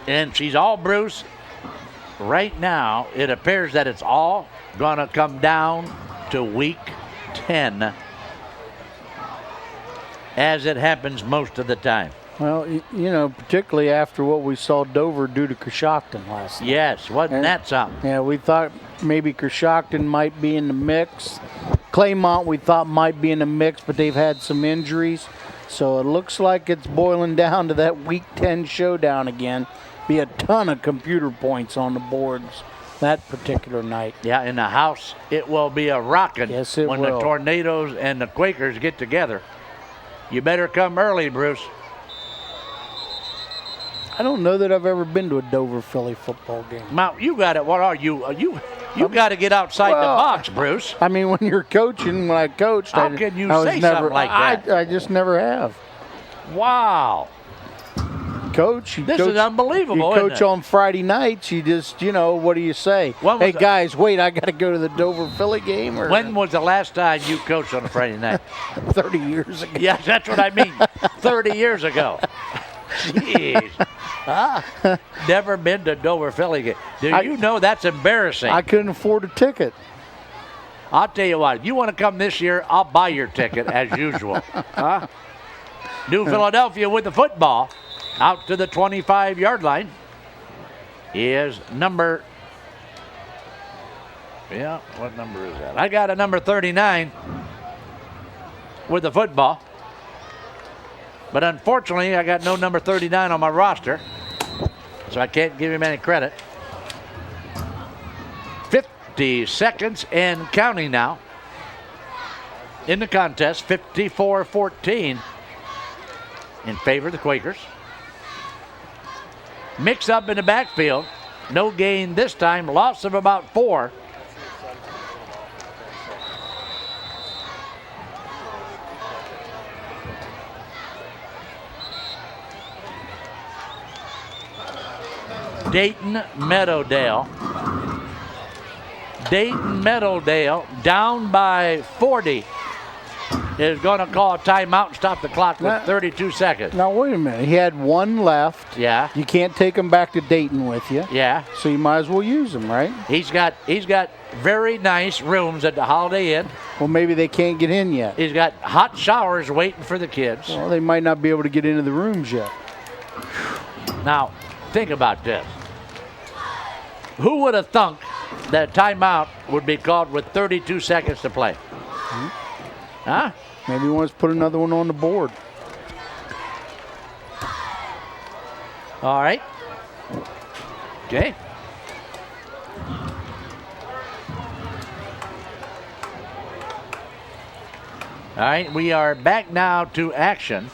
And she's all Bruce. Right now, it appears that it's all going to come down to week 10, as it happens most of the time. Well, you know, particularly after what we saw Dover do to Coshocton last night. Yes, wasn't that something? Yeah, we thought maybe Coshocton might be in the mix. Claymont we thought might be in the mix, but they've had some injuries. So it looks like it's boiling down to that week 10 showdown again. Be a ton of computer points on the boards that particular night. Yeah, in the house, it will be a rockin' Yes, it when will. the Tornadoes and the Quakers get together. You better come early, Bruce. I don't know that I've ever been to a Dover-Philly football game. Mount, you got it. What are you? You got to get outside the box, Bruce. I mean, when you're coaching, when I coached, How can you say never, something like that? I just never have. Wow. Coach, This is unbelievable, You isn't coach it? on Friday nights, you just, what do you say? When was Hey, the- guys, wait, I got to go to the Dover-Philly game? Or When was the last time you coached on a Friday night? 30 years ago. Yes, that's what I mean. 30 years ago. Jeez. Never been to Dover Philly game. Do you know that's embarrassing? I couldn't afford a ticket. I'll tell you what, if you want to come this year, I'll buy your ticket as usual. New Philadelphia with the football. Out to the 25-yard line is number, what number is that? I got a number 39 with the football. But unfortunately, I got no number 39 on my roster, so I can't give him any credit. 50 seconds and counting now in the contest. 54-14 in favor of the Quakers. Mix up in the backfield. No gain this time. Loss of about 4. Dayton Meadowdale. Dayton Meadowdale down by 40 is going to call a timeout and stop the clock with 32 seconds. Now, wait a minute. He had one left. Yeah. You can't take him back to Dayton with you. Yeah. So you might as well use him, right? He's got very nice rooms at the Holiday Inn. Well, maybe they can't get in yet. He's got hot showers waiting for the kids. Well, they might not be able to get into the rooms yet. Now, think about this. Who would have thunk that timeout would be called with 32 seconds to play? Huh? Maybe he wants to put another one on the board. All right. Okay. All right, we are back now to action.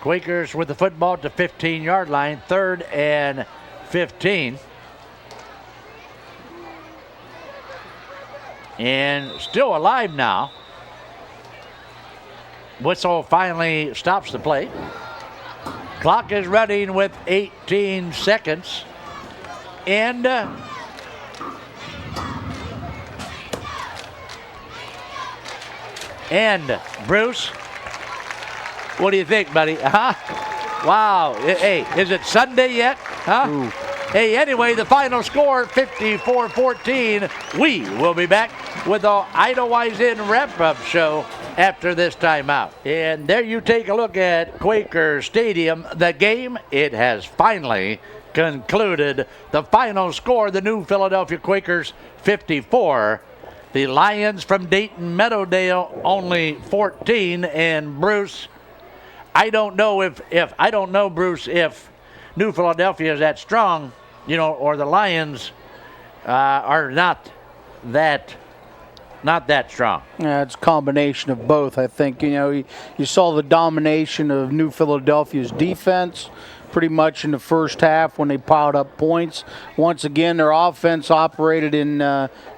Quakers with the football at the 15-yard line, 3rd and 15. And still alive now. Whistle finally stops the play. Clock is running with 18 seconds. And Bruce, what do you think, buddy? Huh? Wow. Hey, is it Sunday yet? Huh? Ooh. Hey, anyway, the final score, 54-14. We will be back with the Idlewild Inn wrap-up show after this timeout. And there you take a look at Quaker Stadium. The game, it has finally concluded. The final score, the New Philadelphia Quakers, 54. The Lions from Dayton Meadowdale, only 14. And Bruce, I don't know, Bruce, if New Philadelphia is that strong, or the Lions are not that strong. Yeah, it's a combination of both. I think, you saw the domination of New Philadelphia's defense pretty much in the first half when they piled up points. Once again, their offense operated in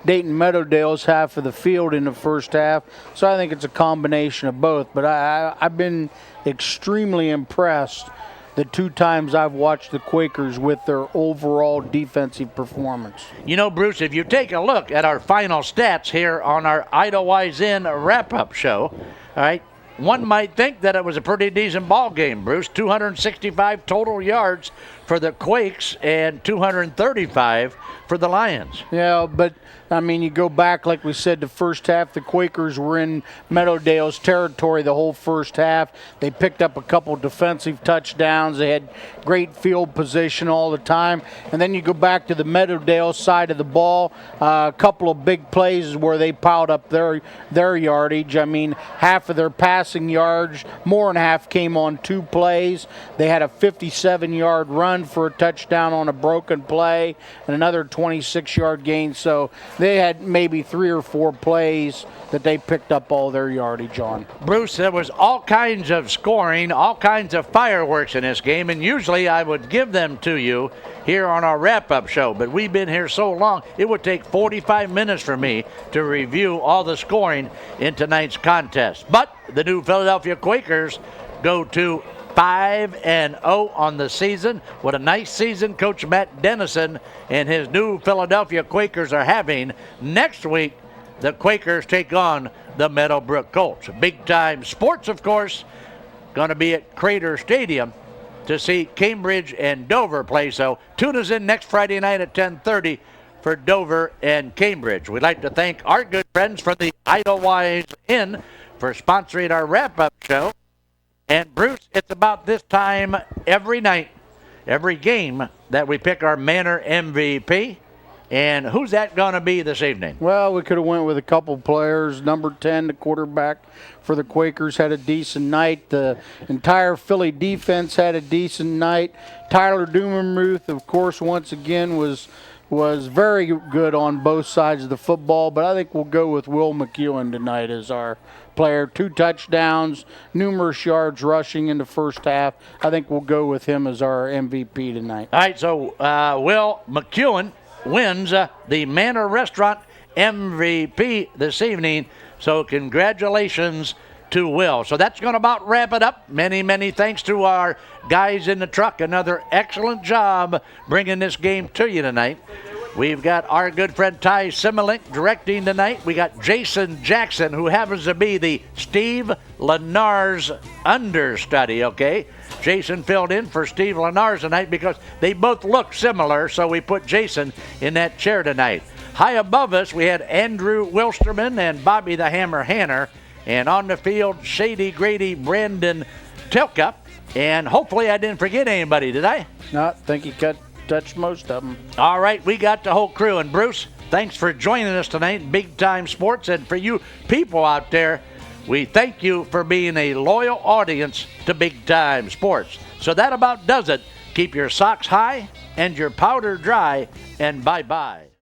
Dayton Meadowdale's half of the field in the first half. So I think it's a combination of both. But I've been extremely impressed the 2 times I've watched the Quakers with their overall defensive performance. Bruce, if you take a look at our final stats here on our Idlewild Inn wrap-up show, all right, one might think that it was a pretty decent ball game, Bruce. 265 total yards for the Quakes and 235 for the Lions. Yeah, but you go back, like we said, the first half, the Quakers were in Meadowdale's territory the whole first half. They picked up a couple defensive touchdowns. They had great field position all the time. And then you go back to the Meadowdale side of the ball, a couple of big plays where they piled up their yardage. Half of their passing yards, more than half came on 2 plays. They had a 57-yard run for a touchdown on a broken play and another 26-yard gain. So they had maybe 3 or 4 plays that they picked up all their yardage on. Bruce, there was all kinds of scoring, all kinds of fireworks in this game, and usually I would give them to you here on our wrap-up show, but we've been here so long, it would take 45 minutes for me to review all the scoring in tonight's contest. But the New Philadelphia Quakers go to 5-0 on the season. What a nice season Coach Matt Dennison and his New Philadelphia Quakers are having. Next week, the Quakers take on the Meadowbrook Colts. Big-time sports, of course, going to be at Crater Stadium to see Cambridge and Dover play. So tune us in next Friday night at 10:30 for Dover and Cambridge. We'd like to thank our good friends from the Idlewild Inn for sponsoring our wrap-up show. And Bruce, it's about this time every night, every game, that we pick our Manor MVP. And who's that going to be this evening? Well, we could have went with a couple players. Number 10, the quarterback for the Quakers, had a decent night. The entire Philly defense had a decent night. Tyler Dumermuth, of course, once again was very good on both sides of the football, but I think we'll go with Will McEwen tonight as our player. 2 touchdowns, numerous yards rushing in the first half. I think we'll go with him as our MVP tonight. All right, so Will McEwen wins the Manor Restaurant MVP this evening. So congratulations to Will. So that's going to about wrap it up. Many, many thanks to our guys in the truck. Another excellent job bringing this game to you tonight. We've got our good friend Ty Similink directing tonight. We got Jason Jackson, who happens to be the Steve Lenar's understudy, okay? Jason filled in for Steve Lenar's tonight because they both look similar, so we put Jason in that chair tonight. High above us, we had Andrew Wilsterman and Bobby the Hammer Hanner. And on the field, Shady Grady, Brandon Tilka. And hopefully I didn't forget anybody, did I? No, I think you touched most of them. All right, we got the whole crew. And Bruce, thanks for joining us tonight in Big Time Sports. And for you people out there, we thank you for being a loyal audience to Big Time Sports. So that about does it. Keep your socks high and your powder dry, and bye-bye.